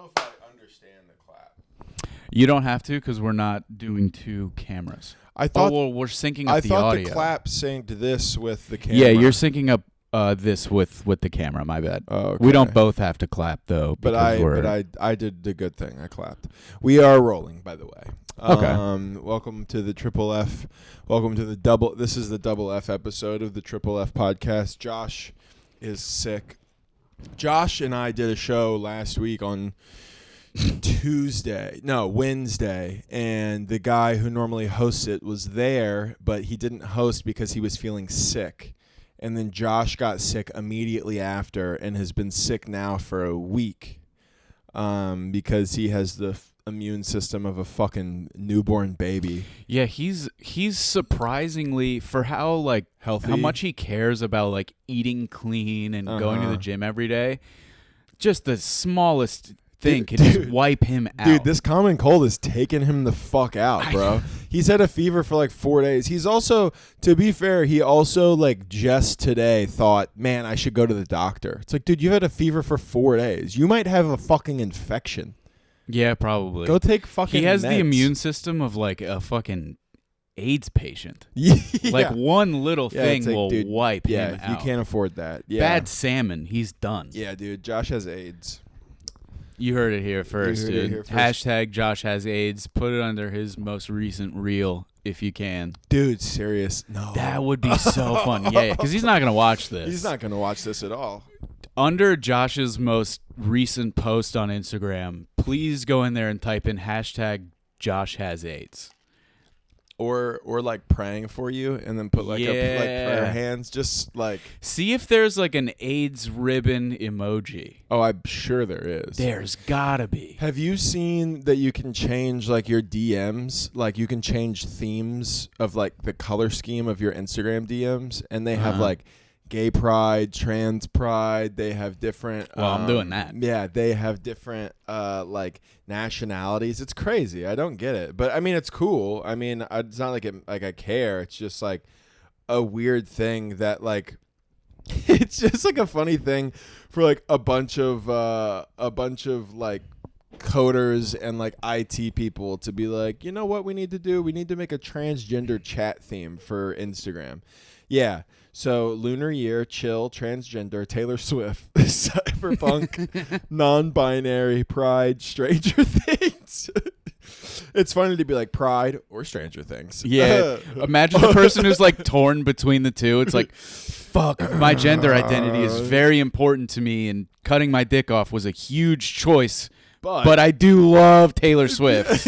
know if I understand the clap. You don't have to because we're not doing two cameras. I thought we're syncing up the audio. I thought the clap synced this with the camera. Yeah, you're syncing up this with the camera. My bad. Oh, okay. We don't both have to clap though. But I did the good thing. I clapped. We are rolling, by the way. Okay. Welcome to the Triple F. Welcome to the double. This is the Double F episode of the Triple F podcast. Josh is sick. Josh and I did a show last week on Wednesday, and the guy who normally hosts it was there, but he didn't host because he was feeling sick. And then Josh got sick immediately after and has been sick now for a week because he has the immune system of a fucking newborn baby. Yeah, he's surprisingly, for how healthy, how much he cares about eating clean and going to the gym every day. Just the smallest thing can just wipe him out. Dude, this common cold is taking him the fuck out, bro. He's had a fever for 4 days. He's also, to be fair, he also just today thought, man, I should go to the doctor. It's like, dude, you've had a fever for 4 days. You might have a fucking infection. Yeah, probably. Go take fucking He has meds. the immune system of a fucking AIDS patient. Yeah. One little thing will wipe him out. Yeah, you can't afford that. Yeah. Bad salmon, he's done. Yeah, dude, Josh has AIDS. You heard it here first, dude. Hashtag Josh has AIDS. Put it under his most recent reel if you can. Dude, serious? No. That would be so fun. Yeah, because he's not going to watch this. He's not going to watch this at all. Under Josh's most recent post on Instagram, please go in there and type in hashtag Josh has AIDS. Or praying for you and then put prayer hands, just see if there's an AIDS ribbon emoji. Oh, I'm sure there is. There's gotta be. Have you seen that you can change your DMs? You can change themes of the color scheme of your Instagram DMs, and they have gay pride, trans pride. They have different. Well, I'm doing that. Yeah, they have different nationalities. It's crazy. I don't get it, but I mean, it's cool. I mean, it's not I care. It's just a weird thing that it's just a funny thing for a bunch of coders and IT people to be you know what we need to do? We need to make a transgender chat theme for Instagram. Yeah. So Lunar Year, chill, transgender, Taylor Swift, cyberpunk, non-binary, pride, Stranger Things. It's funny to be Pride or Stranger Things. Yeah. Imagine the person who's torn between the two. It's fuck, my gender identity is very important to me, and cutting my dick off was a huge choice. But I do love Taylor Swift.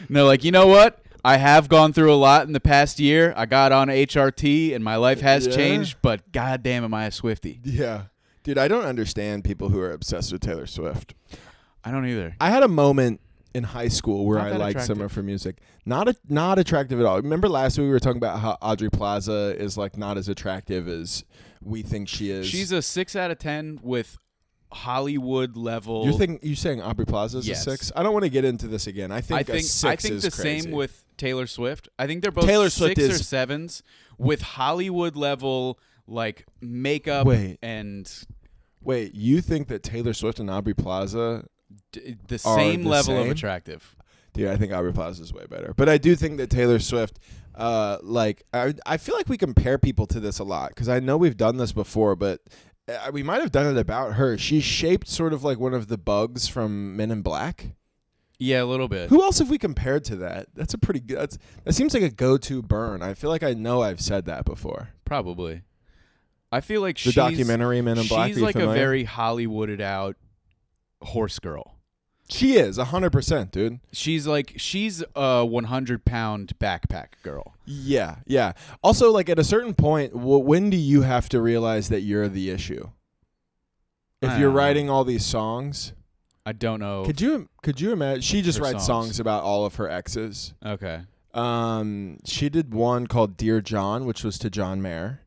No, you know what? I have gone through a lot in the past year. I got on HRT, and my life has changed, but goddamn am I a Swiftie. Yeah. Dude, I don't understand people who are obsessed with Taylor Swift. I don't either. I had a moment in high school where I liked some of her music. Not attractive at all. Remember last week we were talking about how Audrey Plaza is not as attractive as we think she is. She's a 6 out of 10 with Hollywood level. You saying Aubrey Plaza is a 6? I don't want to get into this again. I think a 6 is the crazy. Same with Taylor Swift. I think they're both Taylor 6 Swift or 7s with Hollywood level makeup and. Wait, you think that Taylor Swift and Aubrey Plaza the same level of attractive? Dude, I think Aubrey Plaza is way better. But I do think that Taylor Swift, I feel like we compare people to this a lot because I know we've done this before, but we might have done it about her. She's shaped sort of like one of the bugs from Men in Black. Yeah, a little bit. Who else have we compared to that? That's a pretty good. That seems like a go-to burn. I feel like I know I've said that before. Probably. I feel like the documentary Men in Black. She's a very Hollywooded out horse girl. She is 100%, dude. She's a 100-pound backpack girl. Yeah, yeah. Also, at a certain point, when do you have to realize that you're the issue? If you're writing all these songs, I don't know. Could you imagine? She just writes songs about all of her exes. Okay. She did one called Dear John, which was to John Mayer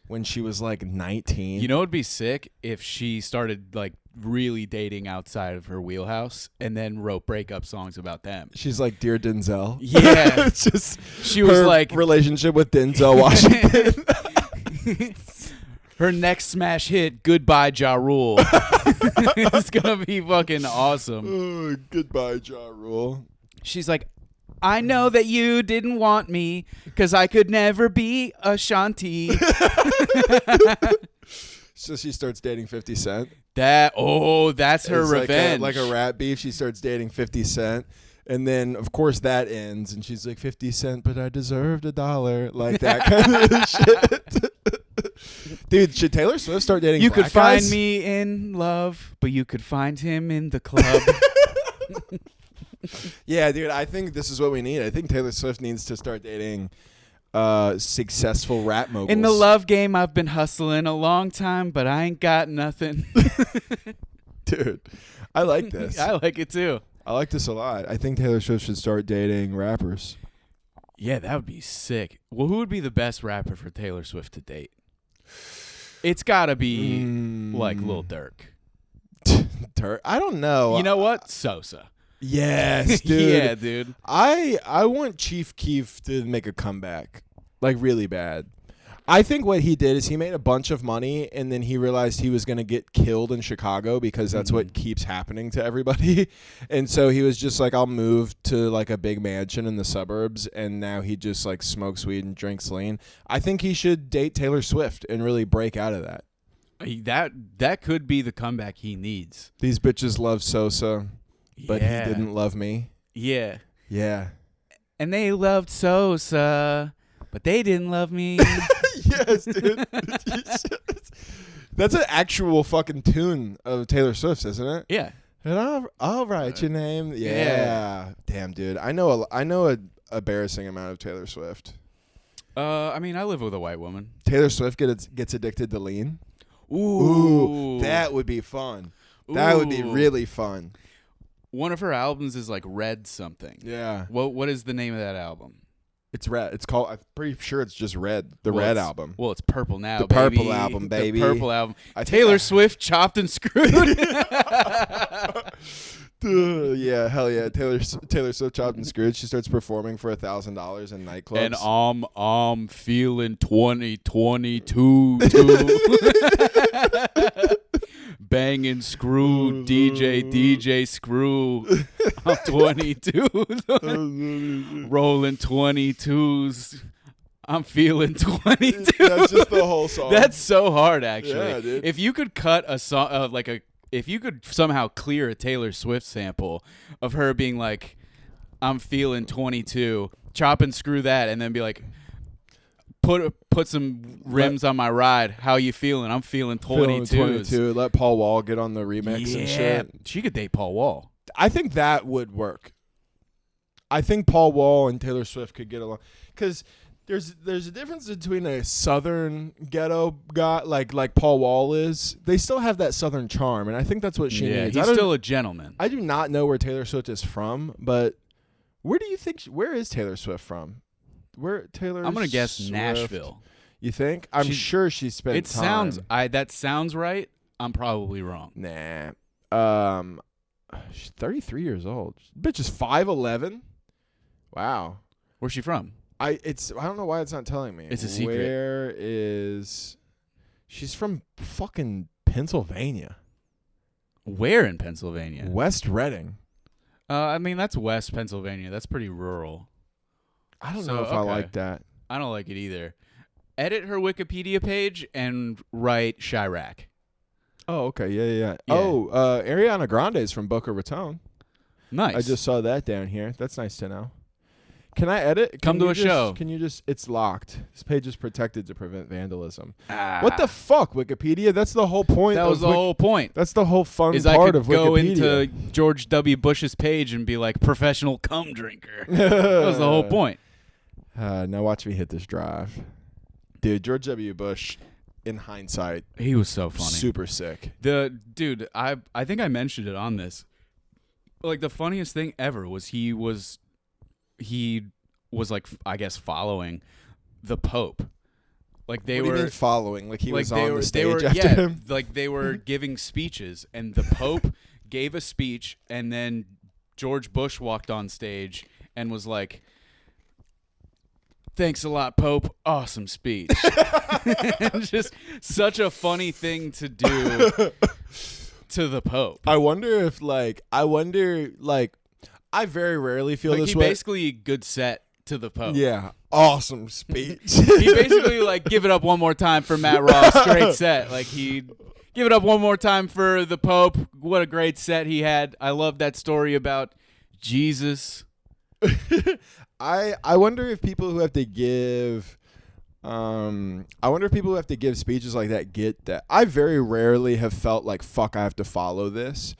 when she was 19. You know, it'd be sick if she started really dating outside of her wheelhouse and then wrote breakup songs about them. She's like Dear Denzel. Yeah. It's just she was her relationship with Denzel Washington. Her next smash hit, Goodbye Ja Rule. It's going to be fucking awesome. Oh, goodbye, Ja Rule. She's like, I know that you didn't want me because I could never be Ashanti. So she starts dating 50 Cent. That's her It's revenge. Like a rap beef. She starts dating 50 Cent. And then, of course, that ends. And she's like, 50 Cent, but I deserved $1. Like that kind of shit. Dude, should Taylor Swift start dating You black could find guys? me in love, but you could find him in the club. Yeah, dude, I think this is what we need. I think Taylor Swift needs to start dating successful rap moguls. In the love game, I've been hustling a long time, but I ain't got nothing. Dude, I like this. I like it too. I like this a lot. I think Taylor Swift should start dating rappers. Yeah, that would be sick. Well, who would be the best rapper for Taylor Swift to date? It's got to be like Lil Durk. Durk? I don't know. You know what? Sosa. Yes, dude. Yeah, dude. I want Chief Keef to make a comeback, like really bad. I think what he did is he made a bunch of money and then he realized he was going to get killed in Chicago because that's what keeps happening to everybody. And so he was just like, I'll move to like a big mansion in the suburbs. And now he just like smokes weed and drinks lean. I think he should date Taylor Swift and really break out of that. That could be the comeback he needs. These bitches love Sosa, but Yeah. he didn't love me. Yeah. Yeah. And they loved Sosa, but they didn't love me. Yes, dude. That's an actual fucking tune of Taylor Swift's, isn't it? Yeah. And I'll write your name. Yeah. Damn, dude. I know an embarrassing amount of Taylor Swift. I mean, I live with a white woman. Taylor Swift gets addicted to lean. Ooh. That would be fun. That would be really fun. One of her albums is like Red something. Yeah. What is the name of that album? It's Red. It's called, I'm pretty sure it's just Red. The Red album. Well, it's Purple now, The baby. Purple album, baby. The Purple album. I think Taylor Swift, Chopped and Screwed. Yeah, hell yeah. Taylor Swift, Chopped and Screwed. She starts performing for $1,000 in nightclubs. And I'm feeling 2022 too. Banging screw, DJ screw. I'm 22. Rolling 22s. I'm feeling 22. That's just the whole song. That's so hard, actually. Yeah, dude. If you could cut a song, if you could somehow clear a Taylor Swift sample of her being like, I'm feeling 22, chop and screw that, and then be like, put some rims on my ride. How you feeling? I'm feeling 22. Let Paul Wall get on the remix and shit. She could date Paul Wall. I think that would work. I think Paul Wall and Taylor Swift could get along because there's a difference between a southern ghetto guy like Paul Wall is. They still have that southern charm, and I think that's what she needs. He's still a gentleman. I do not know where Taylor Swift is from, but where is Taylor Swift from? I'm gonna guess Nashville. You think? I'm sure she spent time. That sounds right. I'm probably wrong. Nah. She's 33 years old. Bitch is 5'11". Wow. Where's she from? I don't know why it's not telling me. It's a secret. She's from fucking Pennsylvania. Where in Pennsylvania? West Reading. I mean, that's West Pennsylvania. That's pretty rural. I don't know if I like that. I don't like it either. Edit her Wikipedia page and write Chirac. Oh, okay. Yeah. Oh, Ariana Grande is from Boca Raton. Nice. I just saw that down here. That's nice to know. Can I edit? Come to a show. Can you just? It's locked. This page is protected to prevent vandalism. What the fuck, Wikipedia? That's the whole point. That was the whole point. That's the whole fun is part I could of go Wikipedia. into George W. Bush's page and be like, professional cum drinker. That was the whole point. Now watch me hit this drive. Dude, George W. Bush, in hindsight, he was so funny. Super sick. Dude, I think I mentioned it on this. Like, the funniest thing ever was he was like, I guess, following the Pope. Like, they what were do you mean following, like he like was on the stage after him. Like, they were giving speeches, and the Pope gave a speech, and then George Bush walked on stage and was like, thanks a lot, Pope. Awesome speech. Just such a funny thing to do to the Pope. I wonder, I very rarely feel Like this he way. basically good set to the Pope. Yeah. Awesome speech. He basically like give it up one more time for Matt Ross. Great set. Like he give it up one more time for the Pope. What a great set he had. I love that story about Jesus. I wonder if people who have to give speeches like that get that. I very rarely have felt like fuck I have to follow this.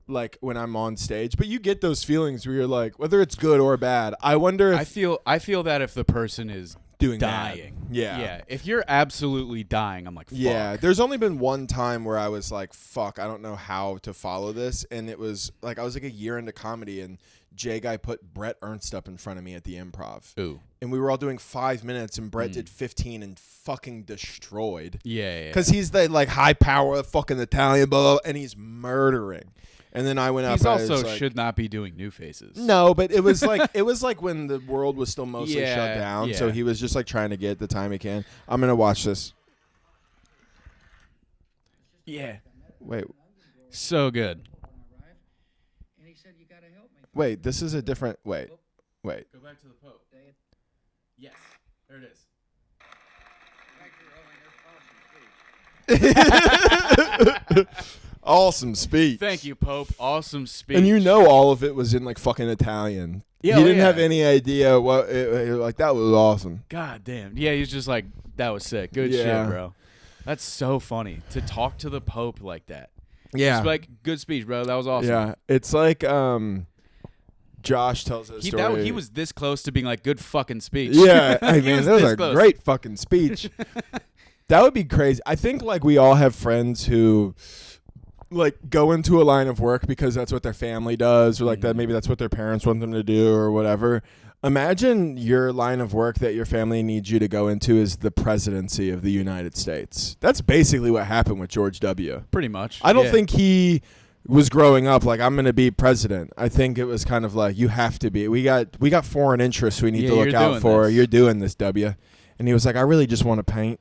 Like when I'm on stage, but you get those feelings where you're like, whether it's good or bad. I wonder if I feel that if the person is doing dying. That. Yeah. Yeah. If you're absolutely dying, I'm like, fuck. Yeah. There's only been one time where I was like, fuck, I don't know how to follow this. And it was like, I was like a year into comedy and Jay Guy put Brett Ernst up in front of me at the Improv. Ooh. And we were all doing 5 minutes and Brett did 15 and fucking destroyed. Yeah. Because he's the like high power fucking Italian, blah, blah, and he's murdering. And then I went up. He's also I was like, should not be doing new faces. No, but it was like when the world was still mostly Yeah, shut down. yeah. So he was just like trying to get the time he can. I'm gonna watch this. Yeah. Wait, So good. wait. This is a different. Wait. Go back to the Pope. Yes. There it is. Awesome speech. Thank you, Pope. Awesome speech. And you know all of it was in like fucking Italian. Yeah, he oh, didn't yeah. have any idea what like that was awesome. God damn. Yeah, he's just like, that was sick. Good Yeah. shit, bro. That's so funny to talk to the Pope like that. Yeah. Just like, good speech, bro. That was awesome. Yeah. It's like Josh tells a story. He was this close to being like, good fucking speech. Yeah, I He mean, was that was this a close. great fucking speech. That would be crazy. I think like we all have friends who like go into a line of work because that's what their family does, or like that maybe that's what their parents want them to do or whatever. Imagine your line of work that your family needs you to go into is the presidency of the United States. That's basically what happened with George W. Pretty much. I don't Yeah. think he was growing up like I'm going to be president. I think it was kind of like you have to be. We got foreign interests we need Yeah, to look you're out doing for. this. You're doing this, W. And he was like, I really just want to paint.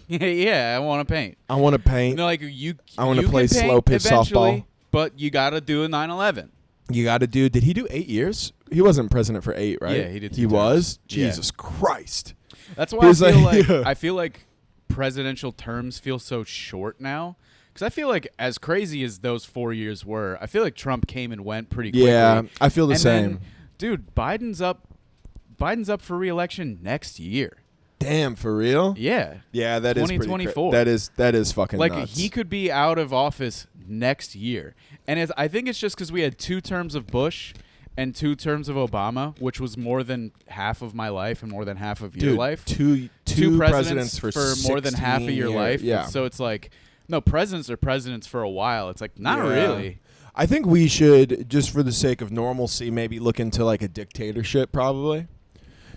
Yeah, I want to paint. I want to paint. No, like you. I wanna you play can paint slow pitch eventually, softball. But you got to do a 9/11. You got to do. Did he do 8 years? He wasn't president for 8, right? Yeah, he did 2 He terms. was. Yeah. Jesus Christ. That's He why was I feel like presidential terms feel so short now. Because I feel like as crazy as those 4 years were, I feel like Trump came and went pretty quickly. Yeah, I feel the And same. then, dude, Biden's up for re-election next year. Damn, for real? Yeah. Yeah, that is pretty 2024. that is fucking Like nuts. he could be out of office next year. And I think it's just because we had 2 terms of Bush and 2 terms of Obama, which was more than half of my life and more than half of your Dude, life. Two presidents for more than half of 16 your years. life. Yeah. So it's like, no, presidents are presidents for a while. It's like, not Yeah. really. I think we should, just for the sake of normalcy, maybe look into like a dictatorship probably.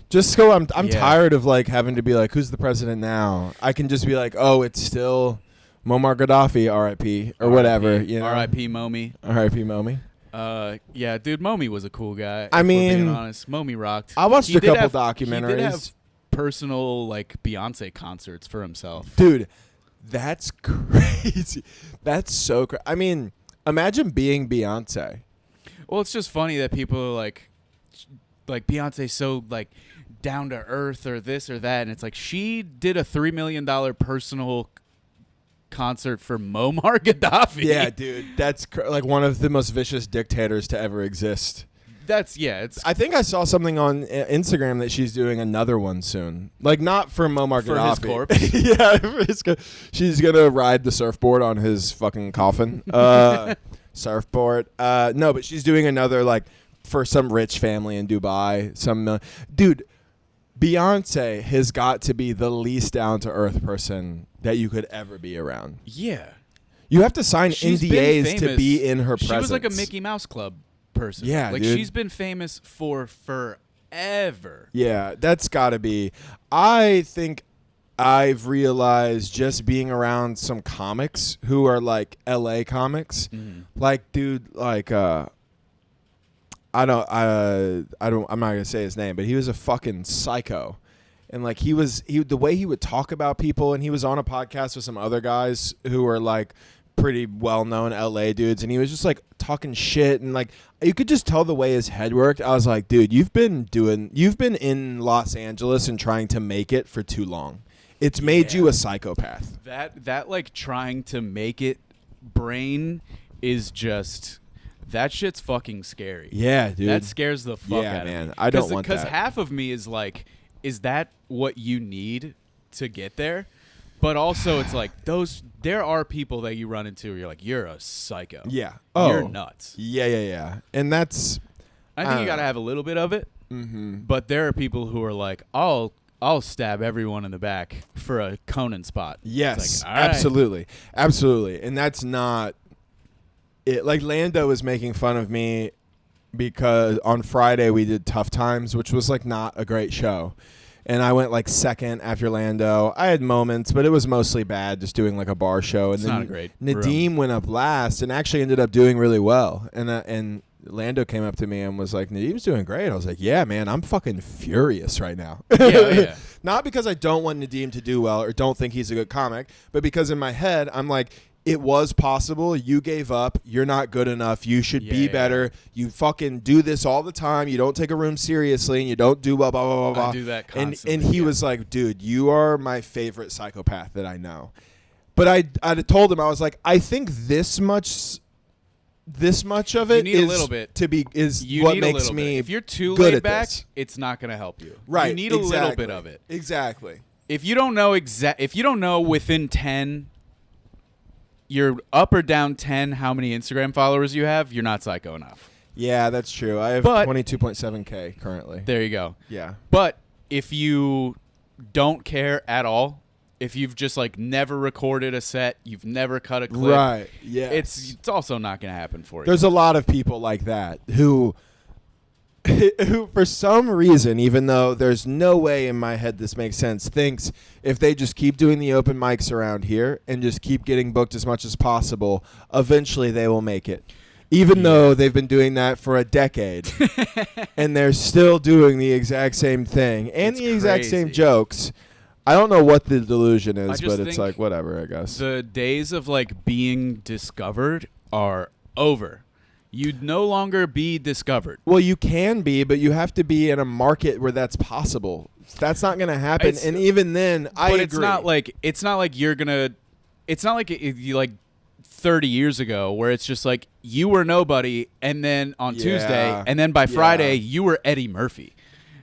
Just so I'm Yeah. tired of like having to be like, who's the president now? I can just be like, oh, it's still Muammar Gaddafi, R.I.P. or whatever. You know? R.I.P. Momi. R.I.P. Momi. Yeah, dude, Momi was a cool guy. I if we're being mean, honest, Momi rocked. I watched He a did couple have- documentaries. He did have personal like Beyonce concerts for himself. Dude, that's crazy. That's so crazy. I mean, imagine being Beyonce. Well, it's just funny that people are like Beyonce's so like down to earth or this or that, and it's like she did a $3 million personal concert for Muammar Gaddafi. Yeah, dude, that's like one of the most vicious dictators to ever exist. It's I think I saw something on Instagram that she's doing another one soon. Like not for Muammar For Gaddafi. his corpse? Yeah, for his she's gonna ride the surfboard on his fucking coffin. Surfboard. No, but she's doing another like for some rich family in Dubai. Dude, Beyonce has got to be the least down to earth person that you could ever be around. yeah. You have to sign She's been NDAs to famous. be in her presence. She was like a Mickey Mouse Club person. Yeah, like dude. she's been famous for forever. Yeah, that's got to be. I think I've realized just being around some comics who are like LA comics. Like, dude, like I'm not going to say his name, but he was a fucking psycho. And like the way he would talk about people, and he was on a podcast with some other guys who were like pretty well-known LA dudes, and he was just like talking shit, and like you could just tell the way his head worked. I was like, dude, you've been in Los Angeles and trying to make it for too long. It's made you a psychopath. That like trying to make it brain is just, that shit's fucking scary. Yeah, dude. That scares the fuck out of me. Man. I don't want that. Because half of me is like, is that what you need to get there? But also it's like there are people that you run into where you're like, you're a psycho. Yeah. You're nuts. Yeah. And that's, I think you got to have a little bit of it. Mm-hmm. But there are people who are like, I'll stab everyone in the back for a Conan spot. Yes, like, all right. absolutely. And that's not it. Like Lando was making fun of me because on Friday we did Tough Times, which was like not a great show. And I went like second after Lando. I had moments, but it was mostly bad, just doing like a bar show. And it's then not a great Nadeem went up last and actually ended up doing really well. And Lando came up to me and was like, Nadeem's doing great. I was like, yeah, man, I'm fucking furious right now. Yeah. Not because I don't want Nadeem to do well or don't think he's a good comic, but because in my head, I'm like, it was possible. You gave up. You're not good enough. You should be better. You fucking do this all the time. You don't take a room seriously, and you don't do blah, blah, blah, blah, blah. I do that constantly. And he was like, dude, you are my favorite psychopath that I know. But I told him, I was like, I think this much of it is a little bit what makes me if you're too good laid back, this. It's not going to help you. Right. You need a little bit of it. Exactly. If you don't know within 10, you're up or down 10 how many Instagram followers you have, you're not psycho enough. Yeah, that's true. I have 22.7K currently. There you go. Yeah. But if you don't care at all, if you've just like never recorded a set, you've never cut a clip, right? Yeah, it's also not going to happen for you. There's a lot of people like that who for some reason, even though there's no way in my head this makes sense, thinks if they just keep doing the open mics around here and just keep getting booked as much as possible, eventually they will make it. Even though they've been doing that for a decade and they're still doing the exact same thing and the exact same jokes. I don't know what the delusion is, but it's like, whatever, I guess. The days of like being discovered are over. You'd no longer be discovered. Well, you can be, but you have to be in a market where that's possible. That's not going to happen. And even then, I agree. But it's not like you're going to, it's not like you like 30 years ago where it's just like you were nobody and then on Tuesday and then by Friday you were Eddie Murphy.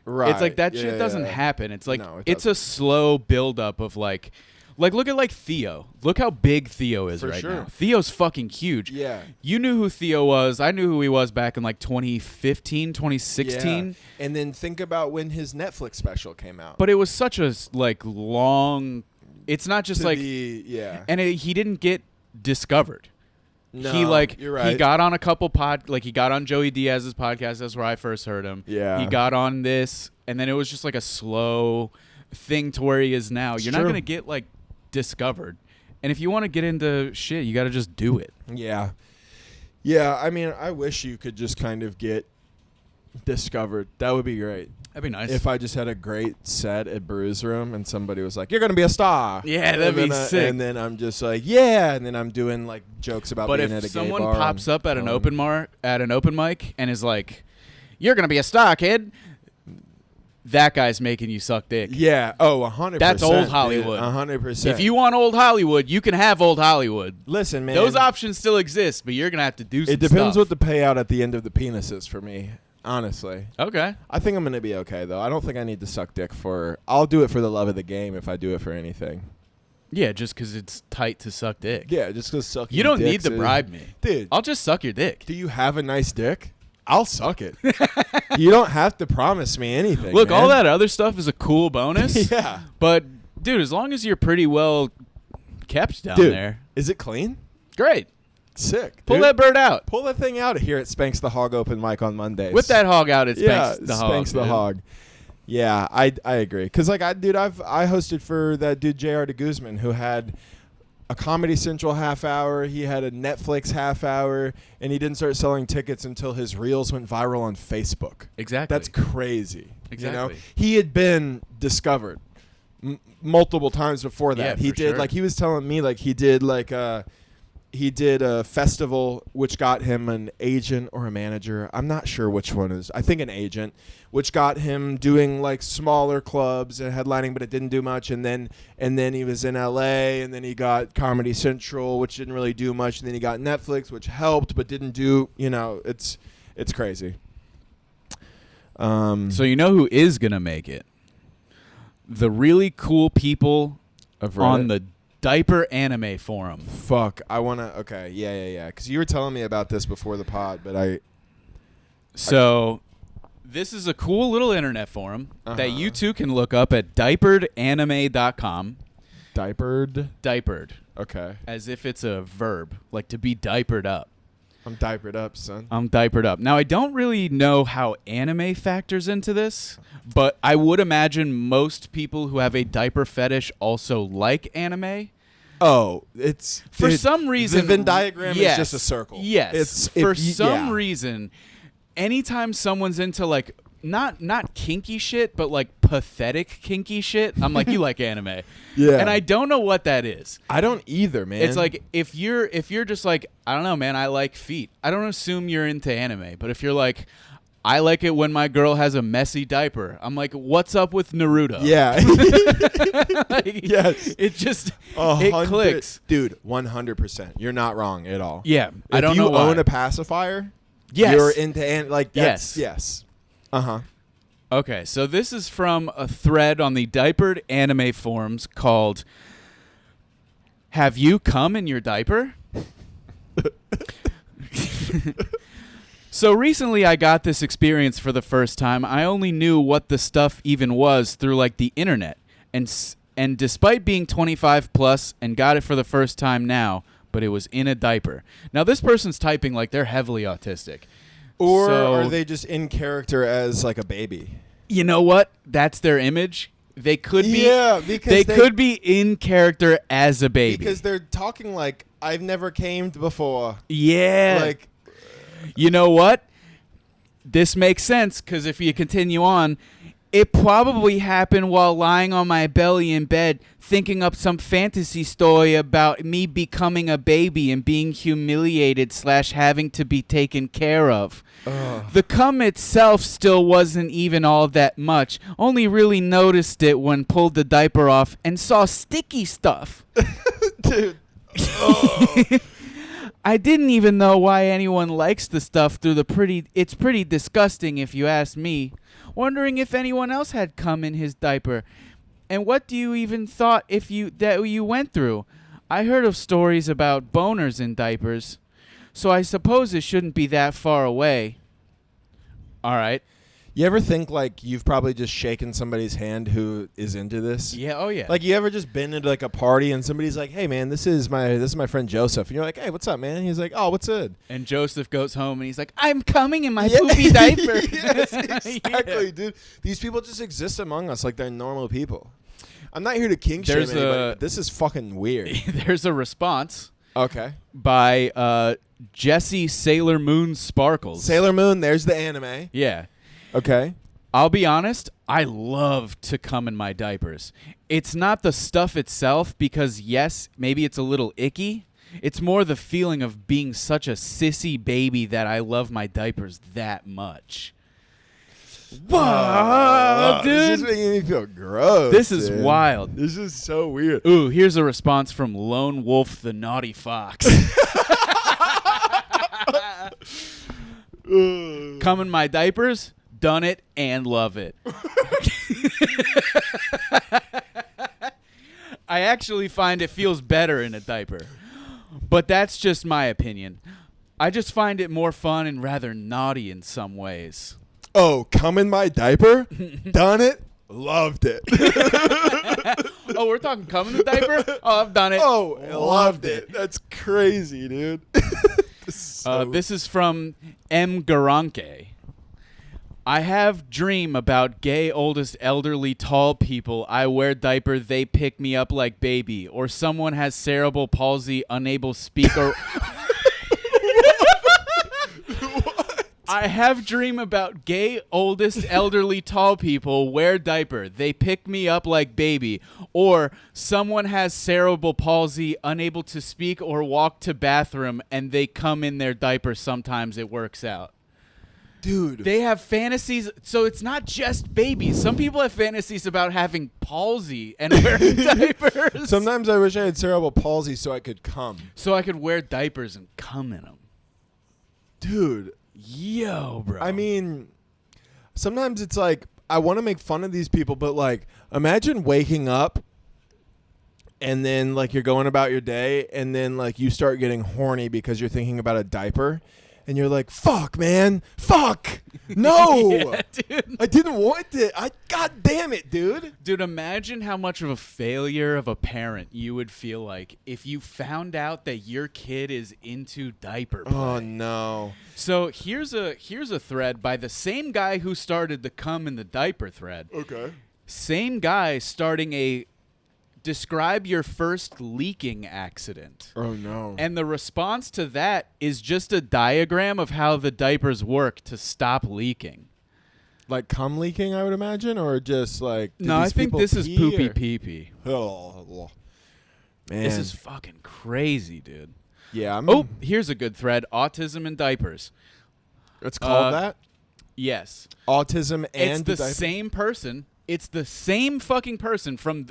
Right. It's like that shit doesn't happen. It's like it's a slow buildup of like look at like Theo. Look how big Theo is now. Theo's fucking huge. Yeah. You knew who Theo was. I knew who he was back in like 2015, 2016. Yeah. And then think about when his Netflix special came out. But it was such a like long. It's not just like and he didn't get discovered. No, he you're right. He got on a couple he got on Joey Diaz's podcast. That's where I first heard him. Yeah. He got on this, and then it was just like a slow thing to where he is now. You're not gonna get like discovered, and if you want to get into shit, you got to just do it. Yeah. I mean, I wish you could just kind of get discovered. That would be great. That'd be nice. If I just had a great set at Brews Room and somebody was like, "You're gonna be a star." Yeah, that'd be sick. And then I'm just like, "Yeah," and then I'm doing like jokes about being at a gay bar. But if someone pops up at an open mic and is like, "You're gonna be a star, kid," that guy's making you suck dick. Yeah. Oh, 100%. That's old Hollywood. 100%. If you want old Hollywood, you can have old Hollywood. Listen, man. Those options still exist, but you're gonna have to do some stuff. It depends stuff. what the payout at the end of the penis is for me. Honestly. Okay. I think I'm going to be okay, though. I don't think I need to suck dick I'll do it for the love of the game if I do it for anything. Yeah, just because it's tight to suck dick. Yeah, just because sucking You don't dicks need to bribe me. Dude. I'll just suck your dick. Do you have a nice dick? I'll suck it. You don't have to promise me anything. Look, man. all that other stuff is a cool bonus. Yeah. But, dude, as long as you're pretty well kept down there. Is it clean? Great. Sick. Pull that bird out. Pull that thing out here at Spanks the Hog open mic on Mondays. Whip that hog out at Spanks the Hog. Spanks the Hog. Yeah, I agree. Because, like, I hosted for that dude, J.R. de Guzman, who had a Comedy Central half hour. He had a Netflix half hour, and he didn't start selling tickets until his reels went viral on Facebook. Exactly. That's crazy. Exactly. You know, he had been discovered multiple times before that. Yeah, he for did sure. like he was telling me like he did a festival which got him an agent or a manager. I'm not sure which one is. I think an agent, which got him doing like smaller clubs and headlining, but it didn't do much. And then he was in LA, and then he got Comedy Central, which didn't really do much. And then he got Netflix, which helped but didn't do. You know, it's crazy. So you know who is gonna make it? The really cool people on the Diaper Anime Forum. Fuck, I wanna. Okay, yeah. Because you were telling me about this before the pod, but So this is a cool little internet forum that you too can look up at diaperedanime.com. Diapered. Okay. As if it's a verb, like to be diapered up. I'm diapered up, son. I'm diapered up. Now, I don't really know how anime factors into this, but I would imagine most people who have a diaper fetish also like anime. Oh, it's For some reason, the Venn diagram yes, is just a circle. Yes. It's for some reason, anytime someone's into like not kinky shit, but like pathetic kinky shit, I'm like, you like anime. Yeah. And I don't know what that is. I don't either, man. It's like if you're just like, I don't know, man, I like feet. I don't assume you're into anime, but if you're like, I like it when my girl has a messy diaper, I'm like, what's up with Naruto? Yeah. Like, yes. It just it clicks. Dude, 100%. You're not wrong at all. Yeah. I If don't you know why. own a pacifier, Yes. you're into like that's Yes. Uh-huh. Okay, so this is from a thread on the Diapered Anime forums called "Have You Come in Your Diaper?" So recently I got this experience for the first time. I only knew what the stuff even was through like the internet. And despite being 25 plus and got it for the first time now, but it was in a diaper. Now this person's typing like they're heavily autistic. Or So- are they just in character as like a baby? You know what? That's their image. They could be because they could be in character as a baby. because they're talking like I've never came before. Yeah. Like You know what? This makes sense because if you continue on, it probably happened while lying on my belly in bed, thinking up some fantasy story about me becoming a baby and being humiliated / having to be taken care of. The cum itself still wasn't even all that much. Only really noticed it when pulled the diaper off and saw sticky stuff. dude. I didn't even know why anyone likes the stuff through it's pretty disgusting if you ask me. Wondering if anyone else had cum in his diaper. And what do you even thought that you went through? I heard of stories about boners in diapers. So I suppose it shouldn't be that far away. All right. You ever think like you've probably just shaken somebody's hand who is into this? Yeah, oh yeah. Like you ever just been into like a party and somebody's like, "Hey man, this is my friend Joseph," and you're like, "Hey, what's up, man?" And he's like, "Oh, what's good?" And Joseph goes home and he's like, "I'm coming in my poopy diaper." Yes, exactly, Yeah. dude. These people just exist among us like they're normal people. I'm not here to kink shame There's anybody, a- but this is fucking weird. There's a response Okay. by Jesse Sailor Moon Sparkles. Sailor Moon, there's the anime. Yeah. Okay. I'll be honest, I love to cum in my diapers. It's not the stuff itself because, yes, maybe it's a little icky. It's more the feeling of being such a sissy baby that I love my diapers that much. Whoa, This is dude. making me feel gross. This is dude. wild. This is so weird. Ooh, here's a response from Lone Wolf the Naughty Fox. Cum in my diapers? Done it and love it. I actually find it feels better in a diaper. But that's just my opinion. I just find it more fun and rather naughty in some ways. Oh, come in my diaper? Done it? Loved it. Oh, we're talking cum in the diaper? Oh, I've done it. Oh, loved it. That's crazy, dude. This is from M. Garanke. I have dream about gay, oldest, elderly, tall people. I wear diaper. They pick me up like baby. Or someone has cerebral palsy, unable to speak or... I have dream about gay, oldest, elderly, tall people wear diaper. They pick me up like baby. Or someone has cerebral palsy, unable to speak or walk to bathroom, and they come in their diaper. Sometimes it works out. Dude. They have fantasies. So it's not just babies. Some people have fantasies about having palsy and wearing diapers. Sometimes I wish I had cerebral palsy so I could come. So I could wear diapers and come in them. Dude. Yo, bro. I mean, sometimes it's like, I want to make fun of these people, but like, imagine waking up and then like you're going about your day and then like you start getting horny because you're thinking about a diaper and you're like, fuck, man, fuck. No, yeah, dude. I didn't want it. God damn it, dude. Dude, imagine how much of a failure of a parent you would feel like if you found out that your kid is into diaper play. Oh, no. So here's a thread by the same guy who started the cum in the diaper thread. Okay. Same guy starting a describe your first leaking accident. Oh, no. And the response to that is just a diagram of how the diapers work to stop leaking. Like cum leaking, I would imagine, or just like... No, I think this is poopy pee-pee. Oh, man. This is fucking crazy, dude. Yeah. Oh, here's a good thread. Autism and diapers. It's called that? Yes. Autism and It's the same person. It's the same fucking person from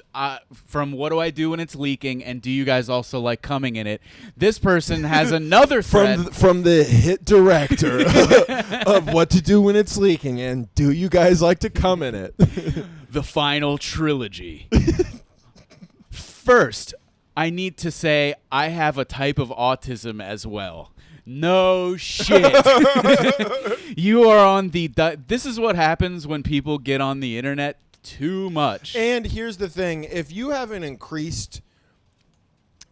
What Do I Do When It's Leaking and Do You Guys Also Like Coming in It? This person has another thread. From the hit director of What to Do When It's Leaking and Do You Guys Like to Come in It? The final trilogy. First, I need to say I have a type of autism as well. No shit. You are on the... This is what happens when people get on the internet too much. And here's the thing. If you have an increased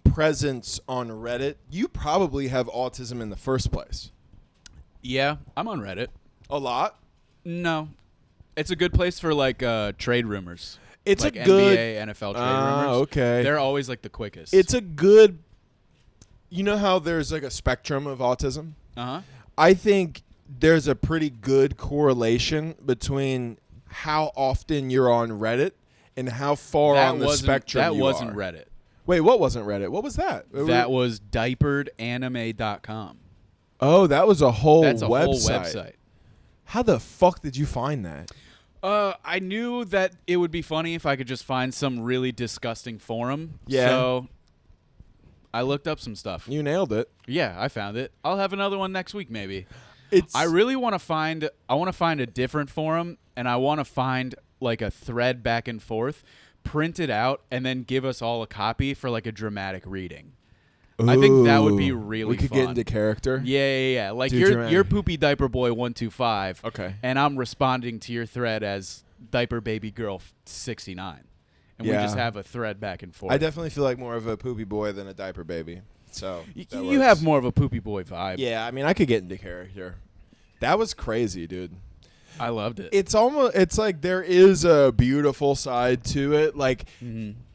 presence on Reddit, you probably have autism in the first place. Yeah, I'm on Reddit. A lot? No. It's a good place for, like, trade rumors. It's like a good... NBA, NFL trade rumors. Okay. They're always, like, the quickest. It's a good... You know how there's, like, a spectrum of autism? Uh-huh. I think there's a pretty good correlation between how often you're on Reddit and how far on the spectrum you are. That wasn't Reddit. Wait, what wasn't Reddit? What was that? That was diaperedanime.com. Oh, that was a whole website. That's a whole website. How the fuck did you find that? I knew that it would be funny if I could just find some really disgusting forum. Yeah. So I looked up some stuff. You nailed it. Yeah, I found it. I'll have another one next week, maybe. I really want to find. I want to find a different forum, and I want to find like a thread back and forth, print it out, and then give us all a copy for like a dramatic reading. Ooh, I think that would be really we could fun. get into character. Yeah. Like Dude, you're poopy diaper boy 125. Okay. And I'm responding to your thread as diaper baby girl 69. And we just have a thread back and forth. I definitely feel like more of a poopy boy than a diaper baby. So you have more of a poopy boy vibe. Yeah, I mean, I could get into character. That was crazy, dude. I loved it. It's like there is a beautiful side to it. Like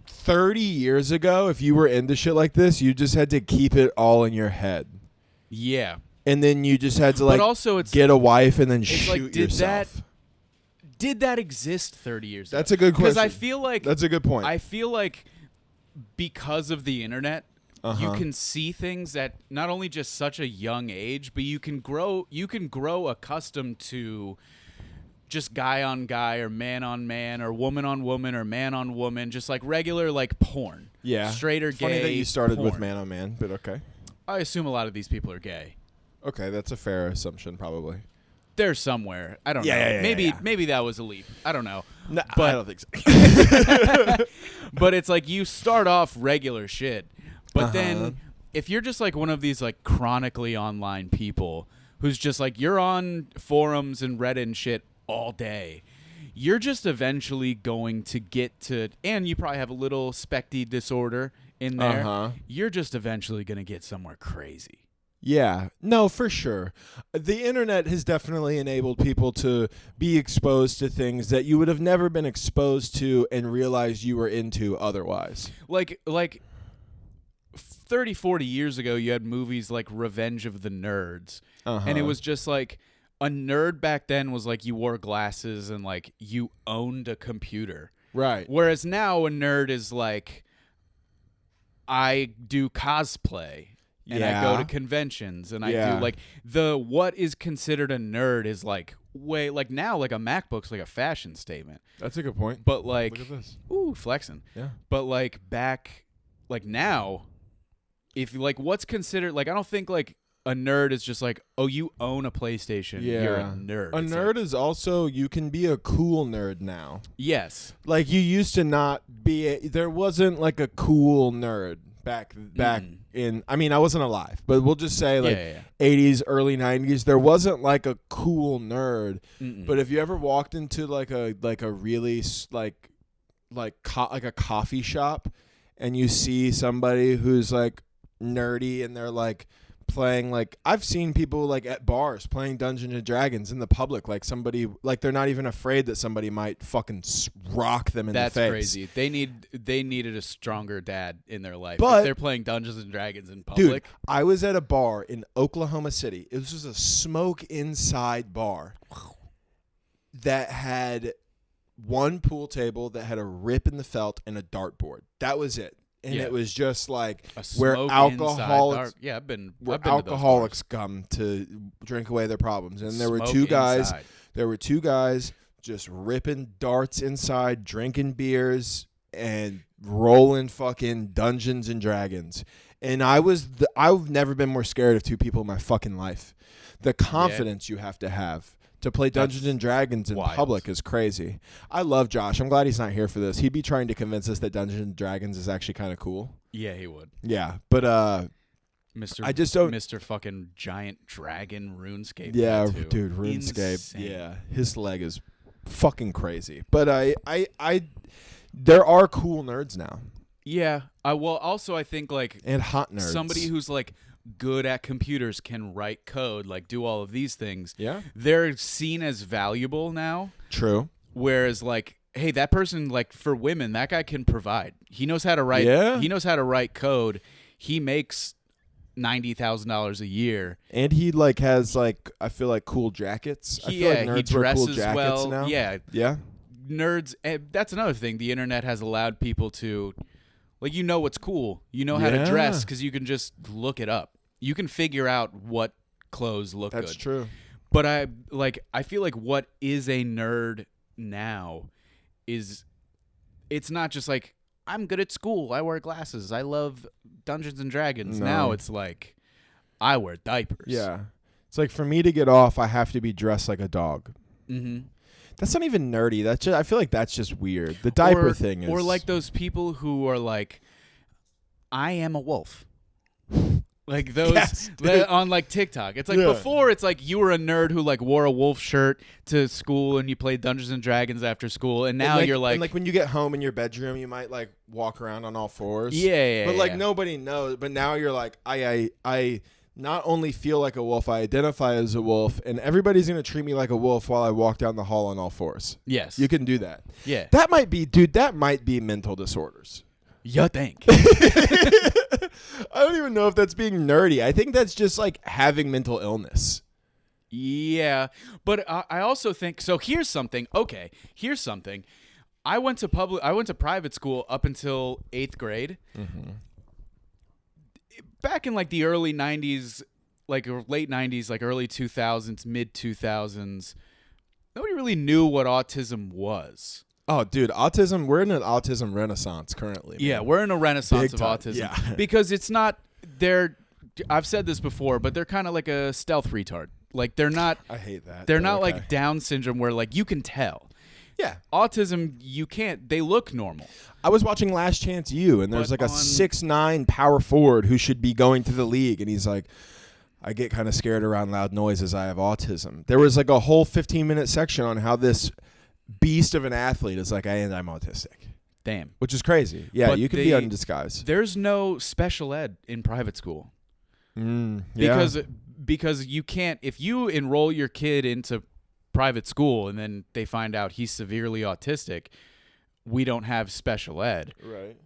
30 years ago, if you were into shit like this, you just had to keep it all in your head. Yeah. And then you just had to like but also get a wife and then shoot like, yourself. Did that exist 30 years ago? That's a good question. Because I feel like... That's a good point. I feel like because of the internet, you can see things at not only just such a young age, but you can grow accustomed to just guy on guy or man on man or woman on woman or man on woman, just like regular like porn. Yeah. Straight or gay. Funny that you started porn. with man on man, but okay. I assume a lot of these people are gay. Okay, that's a fair assumption probably. They're somewhere. I don't know. Yeah, maybe that was a leap. I don't know. No, but, I don't think so. But it's like you start off regular shit, but then if you're just like one of these like chronically online people who's just like you're on forums and Reddit and shit all day, you're just eventually going to get to, and you probably have a little specty disorder in there. You're just eventually going to get somewhere crazy. Yeah, no, for sure. The internet has definitely enabled people to be exposed to things that you would have never been exposed to and realized you were into otherwise. Like 30, 40 years ago, you had movies like Revenge of the Nerds. And it was just like a nerd back then was like you wore glasses and like you owned a computer. Right. Whereas now a nerd is like, I do cosplay. And I go to conventions and I do like what is considered a nerd is like way like now like a MacBook's like a fashion statement. That's a good point. But like, look at this. Ooh, flexing. Yeah. But like back like now, if like what's considered like I don't think like a nerd is just like, oh, you own a PlayStation. Yeah. You're a nerd. A nerd is also, you can be a cool nerd now. Yes. Like you used to not be, there wasn't like a cool nerd back in, I mean, I wasn't alive, but we'll just say like 80s, early 90s, there wasn't like a cool nerd. But if you ever walked into like a really like a coffee shop and you see somebody who's like nerdy and they're like playing, like I've seen people like at bars playing Dungeons and Dragons in the public, like somebody like they're not even afraid that somebody might fucking rock them in the face. That's crazy. They needed a stronger dad in their life. But if they're playing Dungeons and Dragons in public. Dude, I was at a bar in Oklahoma City. It was just a smoke inside bar that had one pool table that had a rip in the felt and a dartboard. That was it. And it was just like where alcoholics, I've been alcoholics come to drink away their problems. And there were two guys. There were two guys just ripping darts inside, drinking beers, and rolling fucking Dungeons and Dragons. And I've never been more scared of two people in my fucking life. The confidence you have to play Dungeons and Dragons in public is crazy. I love Josh. I'm glad he's not here for this. He'd be trying to convince us that Dungeons and Dragons is actually kind of cool. Yeah, he would. Yeah, but I just don't. Mr. fucking giant dragon RuneScape. Yeah, tattoo. Dude, RuneScape. Insane. Yeah, his leg is fucking crazy. But I there are cool nerds now. Yeah. Also I think like and hot nerds. Somebody who's like good at computers can write code, like do all of these things. Yeah. They're seen as valuable now. True. Whereas like, hey, that person, like for women, that guy can provide. He knows how to write. Yeah. He knows how to write code. He makes $90,000 a year, and he like has like I feel like cool jackets. I feel like nerds he dresses wear cool jackets well. now. Yeah. Nerds. That's another thing. The internet has allowed people to, like, you know what's cool. You know how to dress because you can just look it up. You can figure out what clothes look good. That's true. But I feel like what is a nerd now is, it's not just like, I'm good at school, I wear glasses, I love Dungeons and Dragons. No. Now it's like, I wear diapers. Yeah. It's like for me to get off, I have to be dressed like a dog. Mm-hmm. That's not even nerdy. That's just, I feel like that's just weird. The diaper thing is. Or like those people who are like, I am a wolf. Like those on like TikTok. It's like before it's like you were a nerd who like wore a wolf shirt to school and you played Dungeons and Dragons after school, and now you're like, and like when you get home in your bedroom you might like walk around on all fours. Yeah. But like nobody knows. But now you're like I not only feel like a wolf, I identify as a wolf, and everybody's gonna treat me like a wolf while I walk down the hall on all fours. Yes. You can do that. Yeah. That might be mental disorders. You think? I don't even know if that's being nerdy. I think that's just like having mental illness. Yeah, but I also think so. Here's something. I went to private school up until 8th grade. Mm-hmm. Back in like the early 90s, like late 90s, like early 2000s, mid 2000s, nobody really knew what autism was. Oh, dude, autism, we're in an autism renaissance currently. Man. Yeah, we're in a renaissance of autism. Yeah. Because it's not, I've said this before, but they're kind of like a stealth retard. Like they're not. I hate that. They're not like Down syndrome where like you can tell. Yeah. Autism, you can't. They look normal. I was watching Last Chance U, and there's like a 6'9" power forward who should be going to the league, and he's like, I get kind of scared around loud noises. I have autism. There was like a whole 15-minute section on how this beast of an athlete is like, I'm autistic. Damn. Which is crazy. Yeah, but you can be undisguised. There's no special ed in private school. Because you can't, if you enroll your kid into private school and then they find out he's severely autistic, we don't have special ed. Right.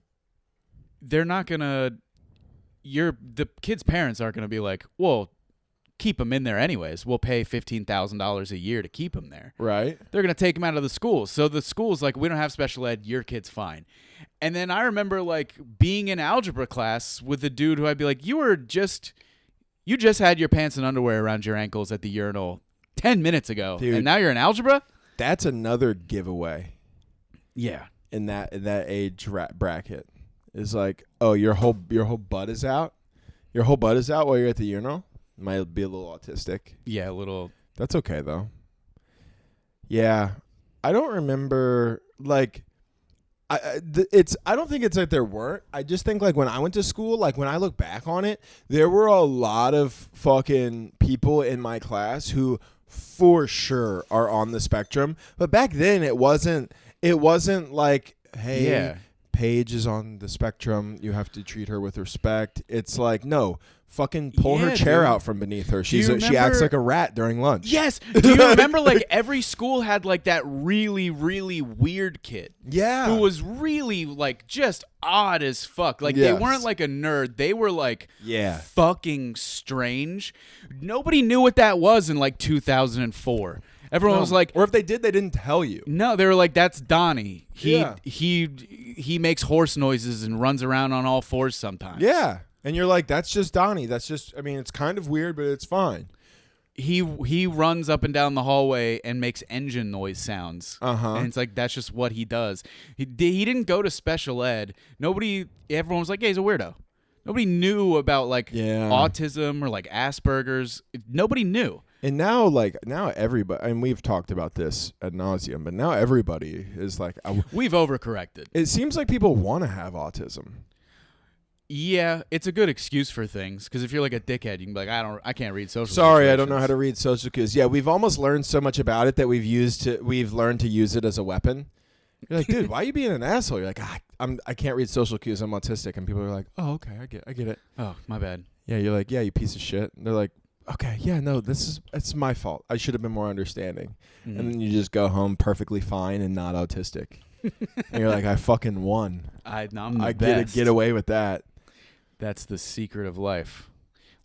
They're not gonna. The kid's parents aren't gonna be like, well, keep him in there anyways. We'll pay $15,000 a year to keep him there. Right. They're gonna take him out of the school. So the school's like, we don't have special ed. Your kid's fine. And then I remember like being in algebra class with a dude who I'd be like, you just had your pants and underwear around your ankles at the urinal 10 minutes ago, dude, and now you're in algebra. That's another giveaway. Yeah. In that age bracket is like, oh, your whole butt is out. Your whole butt is out while you're at the urinal. Might be a little autistic. Yeah, a little. That's okay though. Yeah, I don't remember like. I don't think it's like there weren't. I just think like when I went to school, like when I look back on it, there were a lot of fucking people in my class who for sure are on the spectrum. But back then it wasn't like, hey, yeah. Paige is on the spectrum. You have to treat her with respect. It's like, no, fucking pull her chair out from beneath her. She acts like a rat during lunch. Yes. Do you remember like every school had like that really, really weird kid? Yeah. Who was really like just odd as fuck. Like they weren't like a nerd. They were like fucking strange. Nobody knew what that was in like 2004. Everyone was like, or if they did, they didn't tell you. No, they were like, that's Donnie. He makes horse noises and runs around on all fours sometimes. Yeah. And you're like, that's just Donnie. That's just, I mean, it's kind of weird, but it's fine. He runs up and down the hallway and makes engine noise sounds. And it's like, that's just what he does. He didn't go to special ed. Everyone was like, hey, he's a weirdo. Nobody knew about like autism or like Asperger's. Nobody knew. And now everybody, and we've talked about this ad nauseum, but now everybody is like, we've overcorrected. It seems like people want to have autism. Yeah, it's a good excuse for things because if you're like a dickhead, you can be like, I can't read social. Sorry, I don't know how to read social cues. Yeah, we've almost learned so much about it that we've learned to use it as a weapon. You're like, dude, why are you being an asshole? You're like, I can't read social cues. I'm autistic, and people are like, oh, okay, I get it. Oh, my bad. Yeah, you're like, yeah, you piece of shit. And they're like, okay, yeah, no, it's my fault. I should have been more understanding. And then you just go home perfectly fine and not autistic. And you're like, I fucking won. I'm the best. Get away with that. That's the secret of life.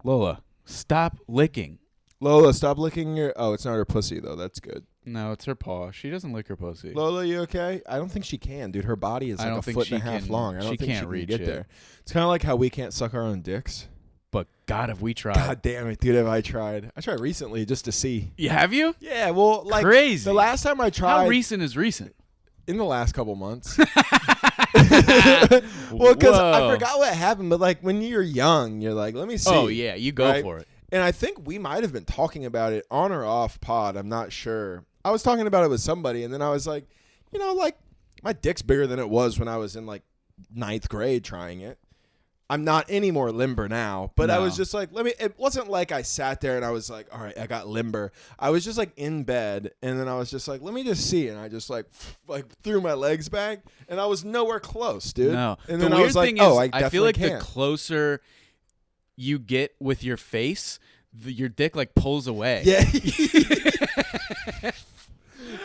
Lola, stop licking. Lola, stop licking your... Oh, it's not her pussy, though. That's good. No, it's her paw. She doesn't lick her pussy. Lola, you okay? I don't think she can, dude. Her body is like a foot and a half long. I don't think she can get there. It's kind of like how we can't suck our own dicks. But God, have we tried. God damn it, dude, have I tried. I tried recently just to see. Yeah, have you? Yeah, well, like... Crazy. The last time I tried... How recent is recent? In the last couple months. Well, because I forgot what happened, but like when you're young, you're like, let me see. Oh, yeah, you go for it. And I think we might have been talking about it on or off pod. I'm not sure. I was talking about it with somebody, and then I was like, you know, like my dick's bigger than it was when I was in like 9th grade trying it. I'm not any more limber now, but I was just like, it wasn't like I sat there and I was like, all right, I got limber. I was just like in bed, and then I was just like, let me just see. And I just like threw my legs back, and I was nowhere close, dude. No. And then I was like, I feel like can't. The closer you get with your face, your dick like pulls away. Yeah.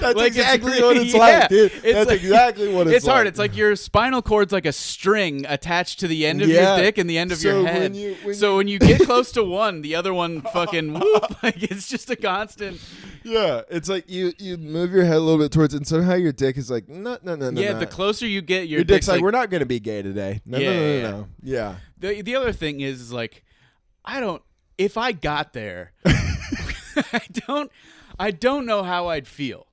That's like exactly what it's like, dude. That's like, exactly what it's like. It's hard. It's like your spinal cord's like a string attached to the end of your dick and the end of your head. When you get close to one, the other one fucking whoop. Like it's just a constant. Yeah, it's like you move your head a little bit towards it, and somehow your dick is like, no. Yeah, the closer you get, your dick's like, we're not going to be gay today. No. Yeah. The other thing is like, if I got there, I don't know how I'd feel.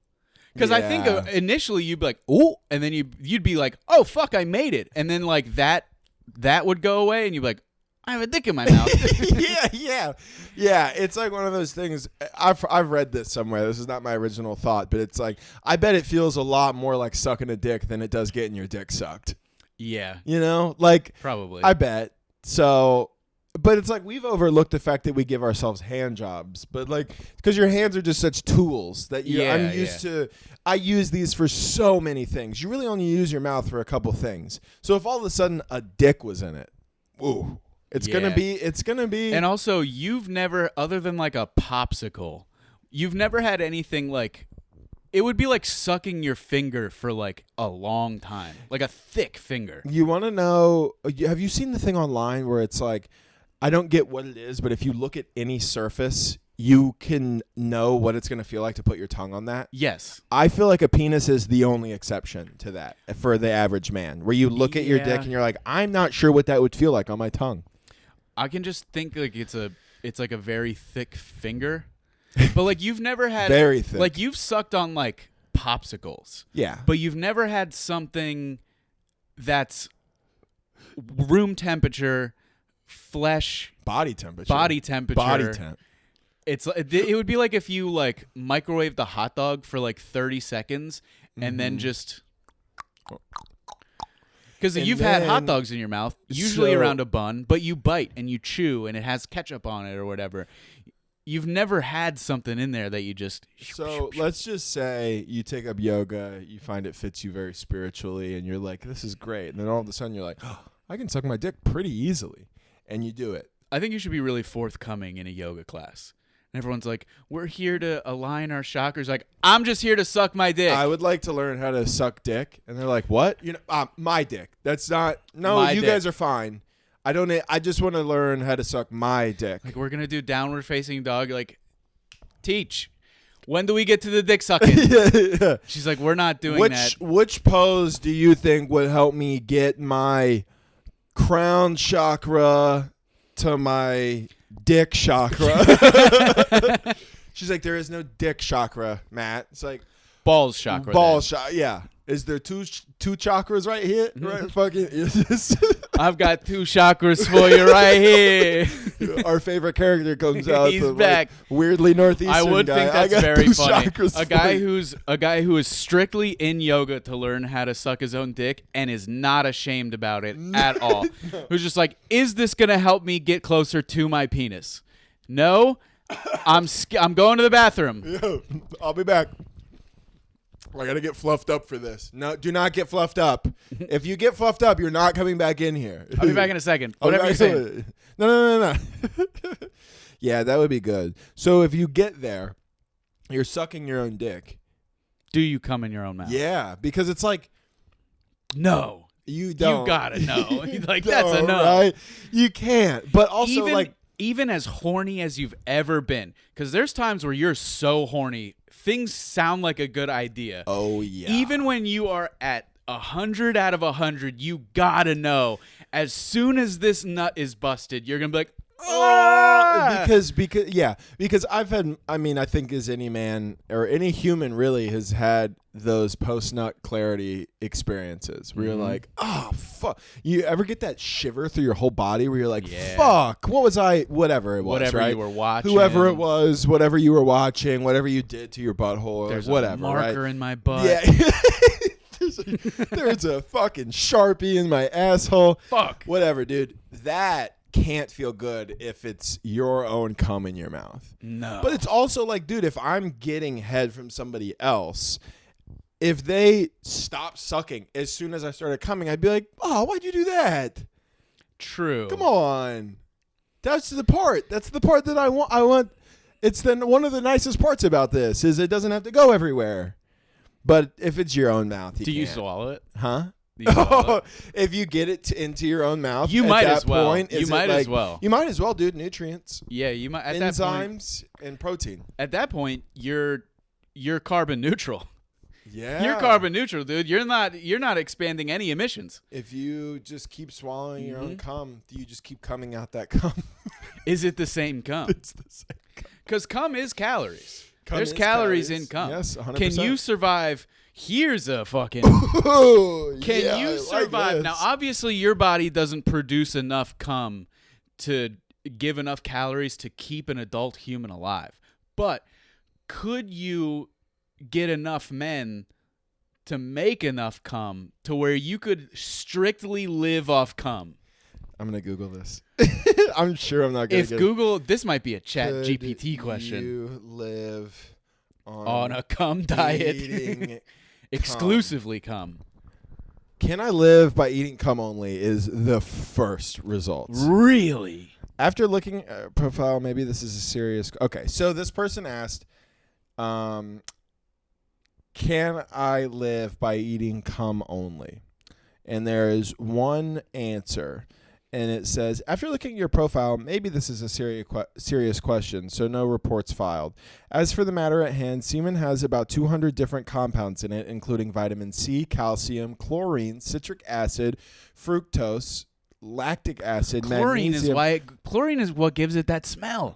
Because I think initially you'd be like, ooh, and then you'd be like, oh, fuck, I made it. And then like that would go away, and you'd be like, I have a dick in my mouth. Yeah. It's like one of those things. I've read this somewhere. This is not my original thought, but it's like, I bet it feels a lot more like sucking a dick than it does getting your dick sucked. Yeah. You know? Like, probably. I bet. So... But it's like we've overlooked the fact that we give ourselves hand jobs, but like because your hands are just such tools that I'm used to. I use these for so many things. You really only use your mouth for a couple things. So if all of a sudden a dick was in it, ooh, It's Yeah. gonna be. And also, you've never, other than like a popsicle, you've never had anything like, it would be like sucking your finger for like a long time, like a thick finger. You want to know? Have you seen the thing online where it's like, I don't get what it is, but if you look at any surface, you can know what it's gonna feel like to put your tongue on that. Yes. I feel like a penis is the only exception to that for the average man, where you look at your dick and you're like, I'm not sure what that would feel like on my tongue. I can just think like it's like a very thick finger. But like you've never had Very thick. like you've sucked on like popsicles. Yeah. But you've never had something that's room temperature, flesh, Body temperature. body temperature. Body temp. It would be like if you like microwaved the hot dog for like 30 seconds and then just because And you've had hot then- dogs in your mouth, usually So- around a bun, but you bite and you chew and it has ketchup on it or whatever. You've never had something in there that you just. So let's just say you take up yoga, you find it fits you very spiritually, and you're like, this is great. And then all of a sudden you're like, oh, I can suck my dick pretty easily. And you do it. I think you should be really forthcoming in a yoga class. And everyone's like, we're here to align our chakras. Like, I'm just here to suck my dick. I would like to learn how to suck dick. And they're like, what? You know, my dick. That's not. No, My you dick. guys are fine. I just want to learn how to suck my dick. Like, we're going to do downward facing dog. Like, teach. When do we get to the dick sucking? Yeah. She's like, we're not doing that. Which pose do you think would help me get my crown chakra to my dick chakra? She's like, there is no dick chakra, Matt. It's like Balls chakra. balls chakra. Yeah. Is there two chakras right here? Right, fucking. I've got 2 chakras for you right here. Our favorite character comes out. He's the, back. Like, weirdly northeastern I would guy. think I that's got very 2 funny. chakras A guy who is strictly in yoga to learn how to suck his own dick and is not ashamed about it at all. Who's just like, is this gonna help me get closer to my penis? No, I'm going to the bathroom. Yo, I'll be back. I gotta get fluffed up for this. No, do not get fluffed up. If you get fluffed up, you're not coming back in here. I'll be back in a second. I'll be Whatever you're back- saying. No. Yeah, that would be good. So if you get there, you're sucking your own dick. Do you come in your own mouth? Yeah, because it's like No. you don't. You gotta know. Like, No, that's a no. right? You can't. But also, even as horny as you've ever been, because there's times where you're so horny, things sound like a good idea. oh yeah. Even when you are at 100 out of 100, you gotta know. As soon as this nut is busted, you're gonna be like, ah! because I've had. I mean, I think as any man or any human really has had those post nut clarity experiences where you're like, oh fuck. You ever get that shiver through your whole body where you're like, Yeah. fuck, what was I? Whatever it was, Whatever right? you were watching. Whoever it was, whatever you were watching, whatever you did to your butthole, or There's whatever, a marker right? in my butt. Yeah. There's a fucking Sharpie in my asshole. Fuck. Whatever, dude. That can't feel good if it's your own cum in your mouth. No. But it's also like, dude, if I'm getting head from somebody else, if they stop sucking as soon as I started coming, I'd be like, oh, why'd you do that? True. Come on. That's the part. That's the part that I want. It's one of the nicest parts about this is it doesn't have to go everywhere. But if it's your own mouth, Do you can't. swallow it? Huh? Do you swallow it? If you get it into your own mouth, You at might that as well. point, You is it might as like- well. You might as well, dude. Nutrients, Yeah, you might. At that point, enzymes, and protein. at that point, you're carbon neutral. Yeah, You're carbon neutral, dude. You're not expanding any emissions. If you just keep swallowing your Mm-hmm. own cum, you just keep coming out that cum. Is it the same cum? It's the same. Because cum is calories. Cum There's is calories in cum. Yes, 100%. Can you survive? Here's a fucking. Oh, Can yeah, I you like survive? this. Now, obviously, your body doesn't produce enough cum to give enough calories to keep an adult human alive. But could you get enough men to make enough cum to where you could strictly live off cum? I'm gonna Google this. I'm sure I'm not gonna. If Google, this might be a chat Could GPT question. You live On a cum diet. eating Exclusively cum. Can I live by eating cum only is the first result. Really? After looking at profile, maybe this is a serious... Okay, so this person asked, can I live by eating cum only? And there is one answer. And it says, after looking at your profile, maybe this is a serious question, so no reports filed. As for the matter at hand, semen has about 200 different compounds in it, including vitamin C, calcium, chlorine, citric acid, fructose, lactic acid, magnesium. Chlorine is what gives it that smell.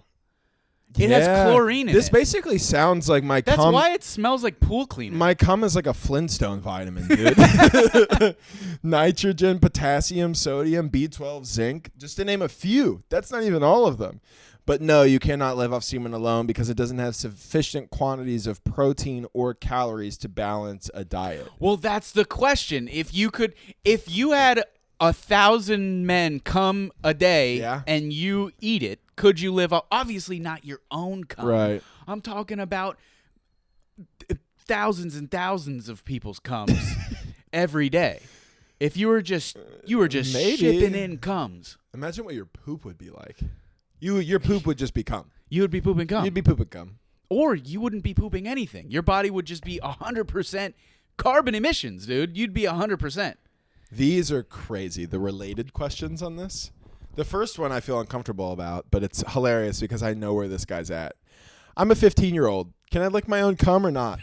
It has chlorine in it. This basically sounds like my cum. That's why it smells like pool cleaner. My cum is like a Flintstone vitamin, dude. Nitrogen, potassium, sodium, B12, zinc, just to name a few. That's not even all of them. But no, you cannot live off semen alone because it doesn't have sufficient quantities of protein or calories to balance a diet. Well, that's the question. If you had 1,000 men come a day and you eat it, could you live off? Obviously not your own cum. Right. I'm talking about thousands and thousands of people's cums every day. If you were just shipping in cums. Imagine what your poop would be like. Your poop would just be cum. You would be pooping cum. You'd be pooping cum. Or you wouldn't be pooping anything. Your body would just be 100% carbon emissions, dude. You'd be 100%. These are crazy. The related questions on this. The first one I feel uncomfortable about, but it's hilarious because I know where this guy's at. I'm a 15-year-old. Can I lick my own cum or not?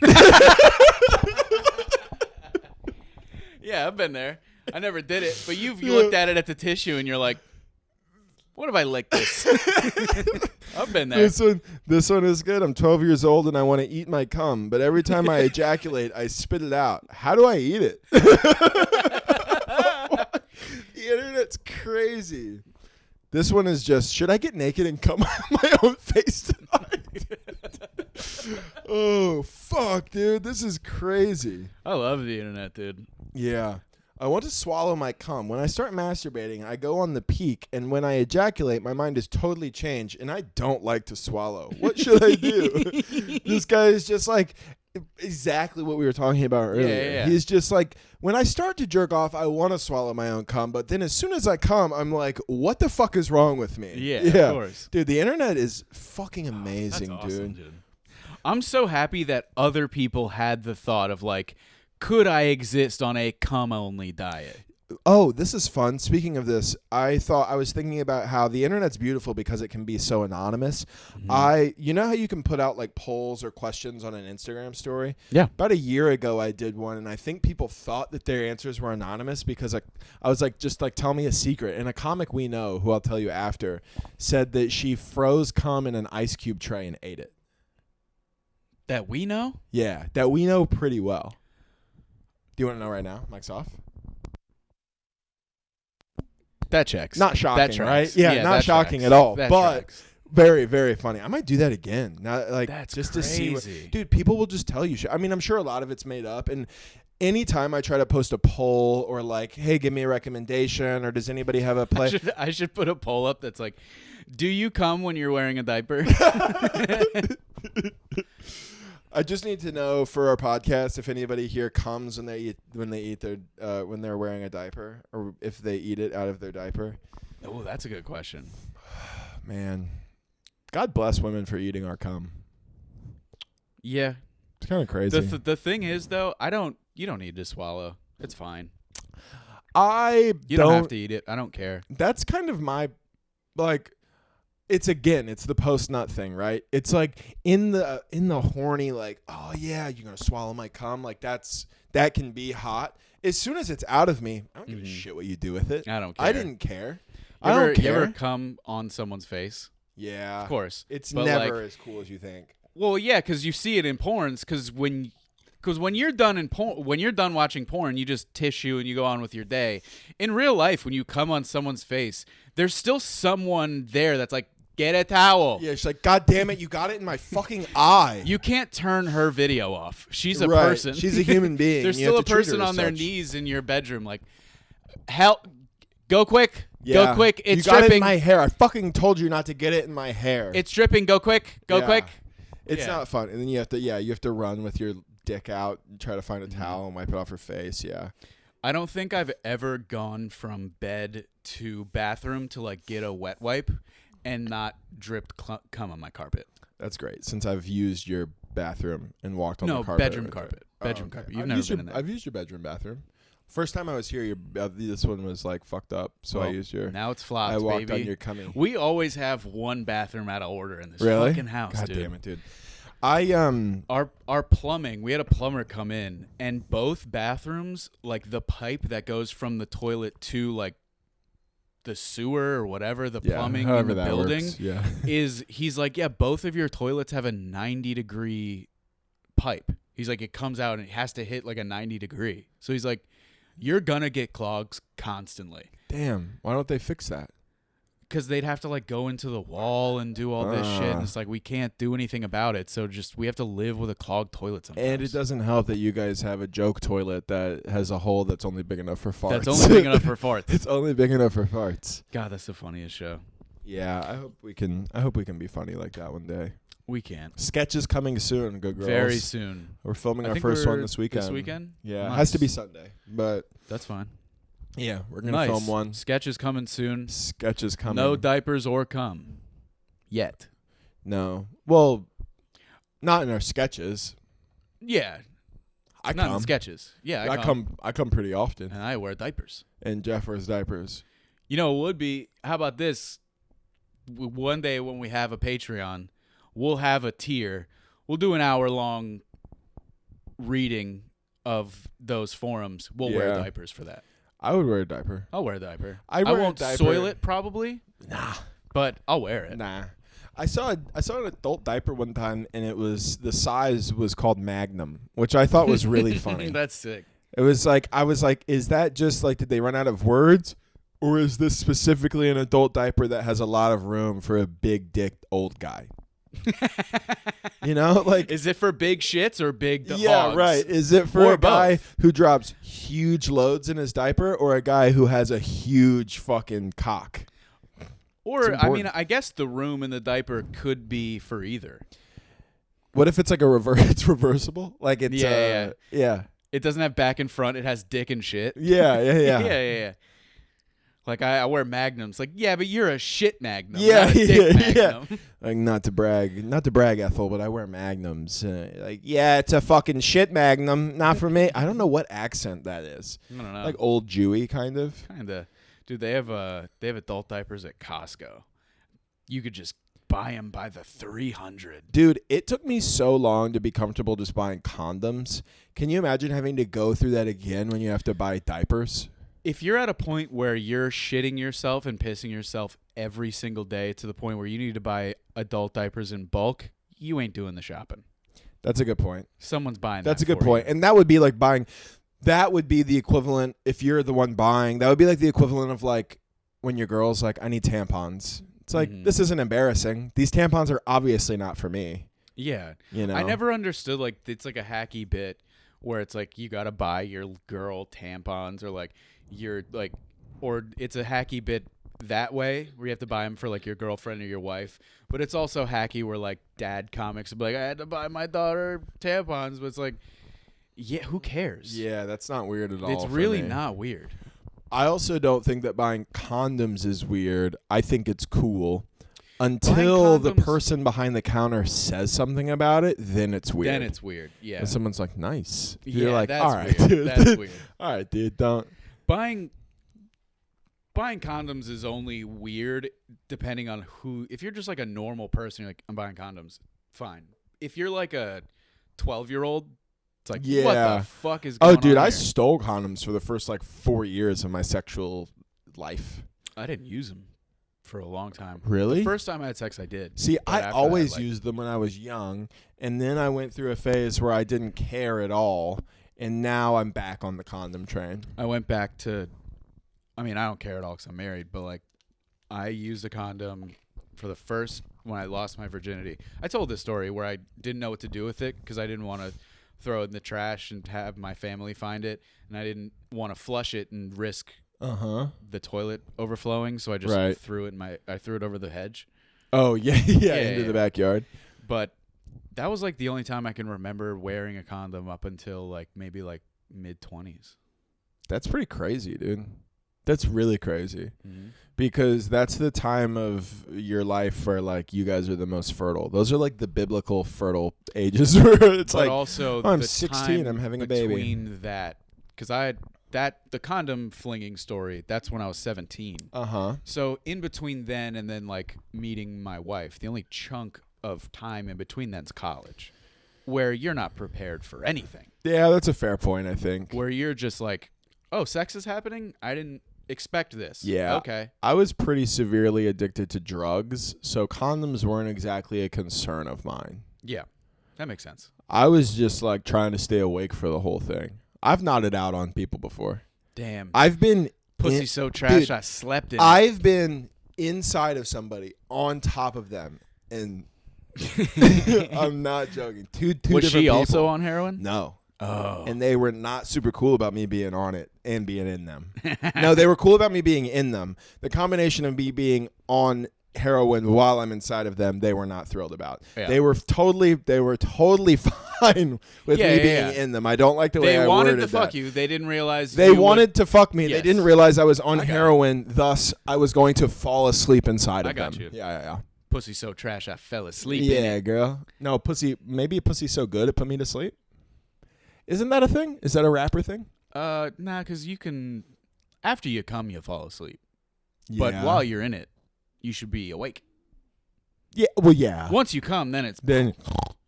Yeah, I've been there. I never did it, but you looked at it at the tissue and you're like, what if I lick this? I've been there. This one is good. I'm 12 years old and I want to eat my cum, but every time I ejaculate, I spit it out. How do I eat it? The internet's crazy. This one is just, should I get naked and cum on my own face tonight? Oh, fuck, dude. This is crazy. I love the internet, dude. Yeah. I want to swallow my cum. When I start masturbating, I go on the peak, and when I ejaculate, my mind is totally changed, and I don't like to swallow. What should I do? This guy is just like exactly what we were talking about earlier. Yeah. He's just like, when I start to jerk off, I want to swallow my own cum, but then as soon as I come, I'm like, what the fuck is wrong with me? Yeah, of course. Dude, the internet is fucking amazing, that's awesome, dude. I'm so happy that other people had the thought of like, could I exist on a cum-only diet? Oh, this is fun. Speaking of this, I was thinking about how the internet's beautiful because it can be so anonymous. Mm-hmm. You know how you can put out like polls or questions on an Instagram story? Yeah. About a year ago, I did one, and I think people thought that their answers were anonymous because I was like, just like, tell me a secret. And a comic we know, who I'll tell you after, said that she froze cum in an ice cube tray and ate it. That we know? Yeah, that we know pretty well. Do you want to know right now? Mic's off. That checks. Not shocking, that right? Yeah, not shocking tracks. at all. That but tracks. very, very funny. I might do that again. Not like That's just crazy. to see dude, people will just tell you shit. I mean, I'm sure a lot of it's made up. And anytime I try to post a poll or like, hey, give me a recommendation, or does anybody have a play? I should put a poll up that's like, do you cum when you're wearing a diaper? I just need to know for our podcast if anybody here comes when they're wearing a diaper, or if they eat it out of their diaper. Oh, that's a good question. Man, God bless women for eating our cum. Yeah, it's kind of crazy. The thing is, though, you don't need to swallow. It's fine. You don't have to eat it. I don't care. That's kind of my, like, it's the post-nut thing, right? It's like in the horny, like, oh yeah, you're gonna swallow my cum, like that can be hot. As soon as it's out of me, I don't give a shit what you do with it. I don't care. I didn't care. You ever cum on someone's face? Yeah, of course. It's never as cool as you think. Well, yeah, because you see it in porns. Because when you're done when you're done watching porn, you just tissue and you go on with your day. In real life, when you cum on someone's face, there's still someone there that's like, get a towel. Yeah, she's like, God damn it, you got it in my fucking eye. You can't turn her video off. She's a person. She's a human being. There's still a person on their knees in your bedroom like, help, go quick. Yeah. Go quick. It's you got dripping. it in my hair. I fucking told you not to get it in my hair. It's dripping. Go quick. Go quick. It's not fun. And then you have to run with your dick out and try to find a towel and wipe it off her face. Yeah. I don't think I've ever gone from bed to bathroom to like get a wet wipe and not dripped cum on my carpet. That's great. Since I've used your bathroom and walked on the carpet. Bedroom carpet. Bedroom carpet. You've never been in there. I've used your bedroom bathroom. First time I was here, this one was like fucked up, so I used your. Now it's flopped, I walked baby. on your cummy. We always have one bathroom out of order in this really? fucking house, God dude. damn it, dude. Our plumbing, we had a plumber come in, and both bathrooms, like the pipe that goes from the toilet to like the sewer or whatever, the plumbing in the building works. he's like, yeah, both of your toilets have a 90-degree pipe. He's like, it comes out and it has to hit like a 90-degree. So he's like, you're gonna get clogs constantly. Damn, why don't they fix that? Because they'd have to like go into the wall and do all this shit, and it's like we can't do anything about it. So just we have to live with a clogged toilet sometimes. And it doesn't help that you guys have a joke toilet that has a hole that's only big enough for farts. That's only big enough for farts. It's only big enough for farts. God, that's the funniest show. Yeah, I hope we can be funny like that one day. We can't. Sketches coming soon, good girls. Very soon. We're filming our first one this weekend. This weekend? Yeah, Nice. it has to be Sunday, but That's fine. yeah, we're gonna film one. Sketches coming soon. Sketches coming. No diapers or cum. Yet. No. Well, not in our sketches. Yeah. I Not in come. the sketches. Yeah, I come pretty often. And I wear diapers. And Jeff wears diapers. You know, it would be, how about this? One day when we have a Patreon, we'll have a tier. We'll do an hour-long reading of those forums. We'll wear diapers for that. I would wear a diaper. I'll wear a diaper. I won't soil it probably. Nah. But I'll wear it. Nah. I saw an adult diaper one time, and the size was called Magnum, which I thought was really funny. That's sick. It was like, I was like, is that just like, did they run out of words? Or is this specifically an adult diaper that has a lot of room for a big dick old guy? You know, like, is it for big shits or big hogs? Yeah, right. Is it for or a guy both? who drops huge loads in his diaper, or a guy who has a huge fucking cock? Or I mean, I guess the room in the diaper could be for either. What if it's like it's reversible? Like it's yeah. It doesn't have back and front. It has dick and shit. Yeah. yeah. Like I wear magnums. Like, yeah, but you're a shit magnum. Yeah, not a dick magnum. Yeah. Like not to brag, Ethel, but I wear magnums. Like, yeah, it's a fucking shit magnum, not for me. I don't know what accent that is. I don't know. Like old Jewy kind of. Kinda, dude. They have adult diapers at Costco. You could just buy them by the 300. Dude, it took me so long to be comfortable just buying condoms. Can you imagine having to go through that again when you have to buy diapers? If you're at a point where you're shitting yourself and pissing yourself every single day to the point where you need to buy adult diapers in bulk, you ain't doing the shopping. That's a good point. Someone's buying That's that a good for point. you. And that would be like buying. That would be the equivalent, if you're the one buying, that would be like the equivalent of like when your girl's like, I need tampons. It's like, this isn't embarrassing. These tampons are obviously not for me. Yeah. You know? I never understood, like, it's like a hacky bit where it's like you got to buy your girl tampons, or like you're like, or it's a hacky bit that way where you have to buy them for like your girlfriend or your wife. But it's also hacky where like dad comics will be like, I had to buy my daughter tampons. But it's like, yeah, who cares? Yeah, that's not weird at all. It's for really me. not weird. I also don't think that buying condoms is weird. I think it's cool. Until the person behind the counter says something about it, then it's weird. Then it's weird, yeah. And someone's like, nice. Yeah, You're like, that's all right, weird. dude. That's weird. All right, dude, don't. Buying condoms is only weird depending on who. If you're just like a normal person, you're like, I'm buying condoms, fine. If you're like a 12-year-old, it's like, what the fuck is going on? Oh, dude, here? I stole condoms for the first like 4 years of my sexual life. I didn't use them for a long time. Really? The first time I had sex, I did. See, But I after always that, like, used them when I was young, and then I went through a phase where I didn't care at all, and now I'm back on the condom train. I went back to, I mean, I don't care at all because I'm married, but like, I used a condom for the first, when I lost my virginity. I told this story where I didn't know what to do with it because I didn't want to throw it in the trash and have my family find it, and I didn't want to flush it and risk the toilet overflowing, so I just threw it over the hedge. Oh, yeah, into the backyard. But that was like the only time I can remember wearing a condom up until like maybe like mid-20s. That's pretty crazy, dude. That's really crazy. Mm-hmm. Because that's the time of your life where, like, you guys are the most fertile. Those are, like, the biblical fertile ages where it's but like, also I'm the 16, time I'm having a baby. between that, because the condom flinging story, that's when I was 17. Uh-huh. So in between then and then, like, meeting my wife, the only chunk of time in between then's college, where you're not prepared for anything. Yeah, that's a fair point, I think. Where you're just like, oh, sex is happening? I didn't expect this. Yeah. Okay. I was pretty severely addicted to drugs, so condoms weren't exactly a concern of mine. Yeah. That makes sense. I was just, like, trying to stay awake for the whole thing. I've nodded out on people before. Damn. I've been... Pussy so trash, dude, I slept in I've been inside of somebody, on top of them, and... I'm not joking. Two Was different she people. also on heroin? No. Oh. And they were not super cool about me being on it and being in them. No, they were cool about me being in them. The combination of me being on heroin while I'm inside of them, they were not thrilled about. Yeah. They were totally fine with me being in them. I don't like the way I worded that. They wanted to fuck you. They didn't realize they wanted to fuck me. Yes. They didn't realize I was on heroin. Thus, I was going to fall asleep inside of them. I got you. Yeah. Pussy so trash, I fell asleep in Yeah, it. girl. No, pussy. Maybe pussy's so good it put me to sleep. Isn't that a thing? Is that a rapper thing? Nah, because you can... After you come, you fall asleep. Yeah. But while you're in it, you should be awake. Yeah, well, yeah. Once you come, then it's...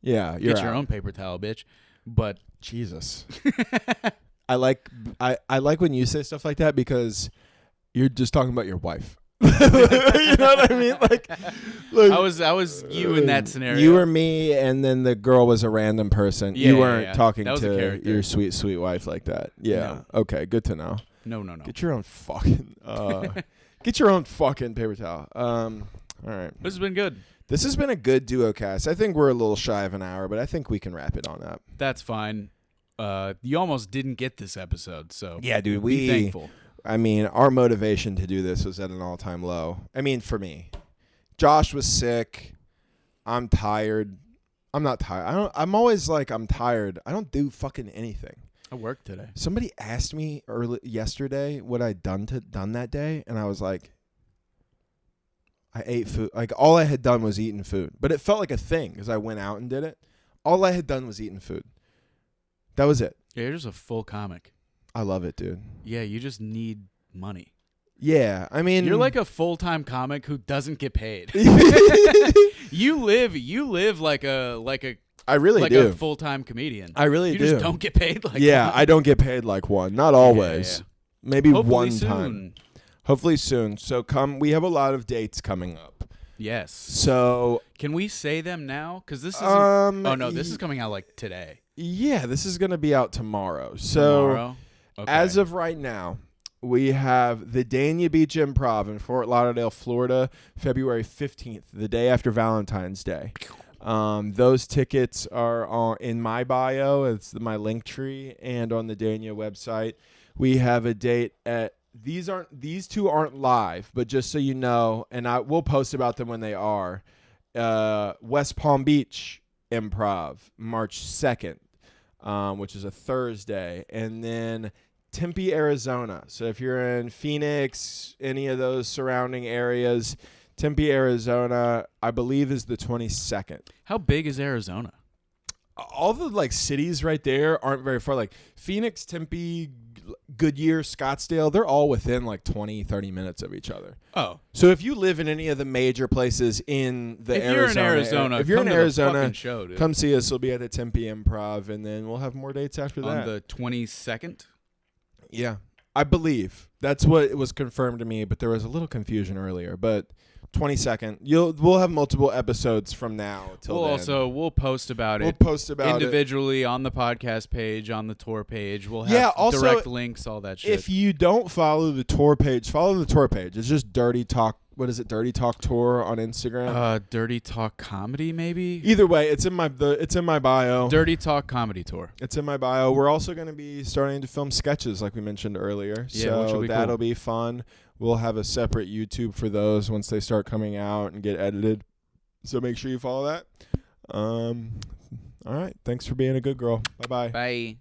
Yeah, you're Get your out. own paper towel, bitch. But... Jesus. I like when you say stuff like that because you're just talking about your wife. You know what I mean? Like I was you in that scenario. You were me, and then the girl was a random person. Yeah, you weren't yeah. talking That was a to character. your sweet, sweet wife like that. Yeah. No. Okay. Good to know. No. Get your own fucking. Get your own fucking paper towel. All right. This has been good. This has been a good duo cast. I think we're a little shy of an hour, but I think we can wrap it on up. That's fine. You almost didn't get this episode, so Yeah, dude. be thankful. I mean, our motivation to do this was at an all-time low. I mean, for me. Josh was sick. I'm tired. I'm not tired. I'm always like, I'm tired. I don't do fucking anything. I worked today. Somebody asked me yesterday what I'd done that day, and I was like, I ate food. Like, all I had done was eating food. But it felt like a thing because I went out and did it. All I had done was eating food. That was it. Yeah, you're just a full comic. I love it, dude. Yeah, you just need money. Yeah, I mean, You're like a full-time comic who doesn't get paid. You live like a I really like do. a full-time comedian. I really you do. just don't get paid like yeah, one. I don't get paid like one. Not always. Yeah. Maybe Hopefully one soon. time. Hopefully soon. So we have a lot of dates coming up. Yes. So Can we say them now? Because this is oh no, this is coming out like today. Yeah, this is going to be out tomorrow. So Tomorrow? Okay. as of right now, we have the Dania Beach Improv in Fort Lauderdale, Florida, February 15th, the day after Valentine's Day. Those tickets are in my bio. It's my link tree and on the Dania website. We have a date at these two aren't live, but just so you know, and we'll post about them when they are. West Palm Beach Improv, March 2nd, which is a Thursday, and then Tempe, Arizona. So if you're in Phoenix, any of those surrounding areas, Tempe, Arizona, I believe is the 22nd. How big is Arizona? All the like cities right there aren't very far. Like Phoenix, Tempe, Goodyear, Scottsdale, they're all within like 20, 30 minutes of each other. Oh. So if you live in any of the major places in the If you're in Arizona, if you're come in to the Arizona, fucking show, dude. come see us. We'll be at the Tempe Improv, and then we'll have more dates after that. On the 22nd? Yeah, I believe that's what was confirmed to me, but there was a little confusion earlier. But 22nd, we'll have multiple episodes from now till then. We'll post about it. We'll post about individually on the podcast page, on the tour page. We'll have also, direct links, all that shit. If you don't follow the tour page, follow the tour page. It's just Dirty Talk. What is it? Dirty Talk Tour on Instagram. Dirty Talk Comedy, maybe. Either way, it's in my bio. Dirty Talk Comedy Tour. It's in my bio. We're also going to be starting to film sketches, like we mentioned earlier. Yeah, which will be that'll cool. be fun. We'll have a separate YouTube for those once they start coming out and get edited. So make sure you follow that. All right. Thanks for being a good girl. Bye-bye. Bye.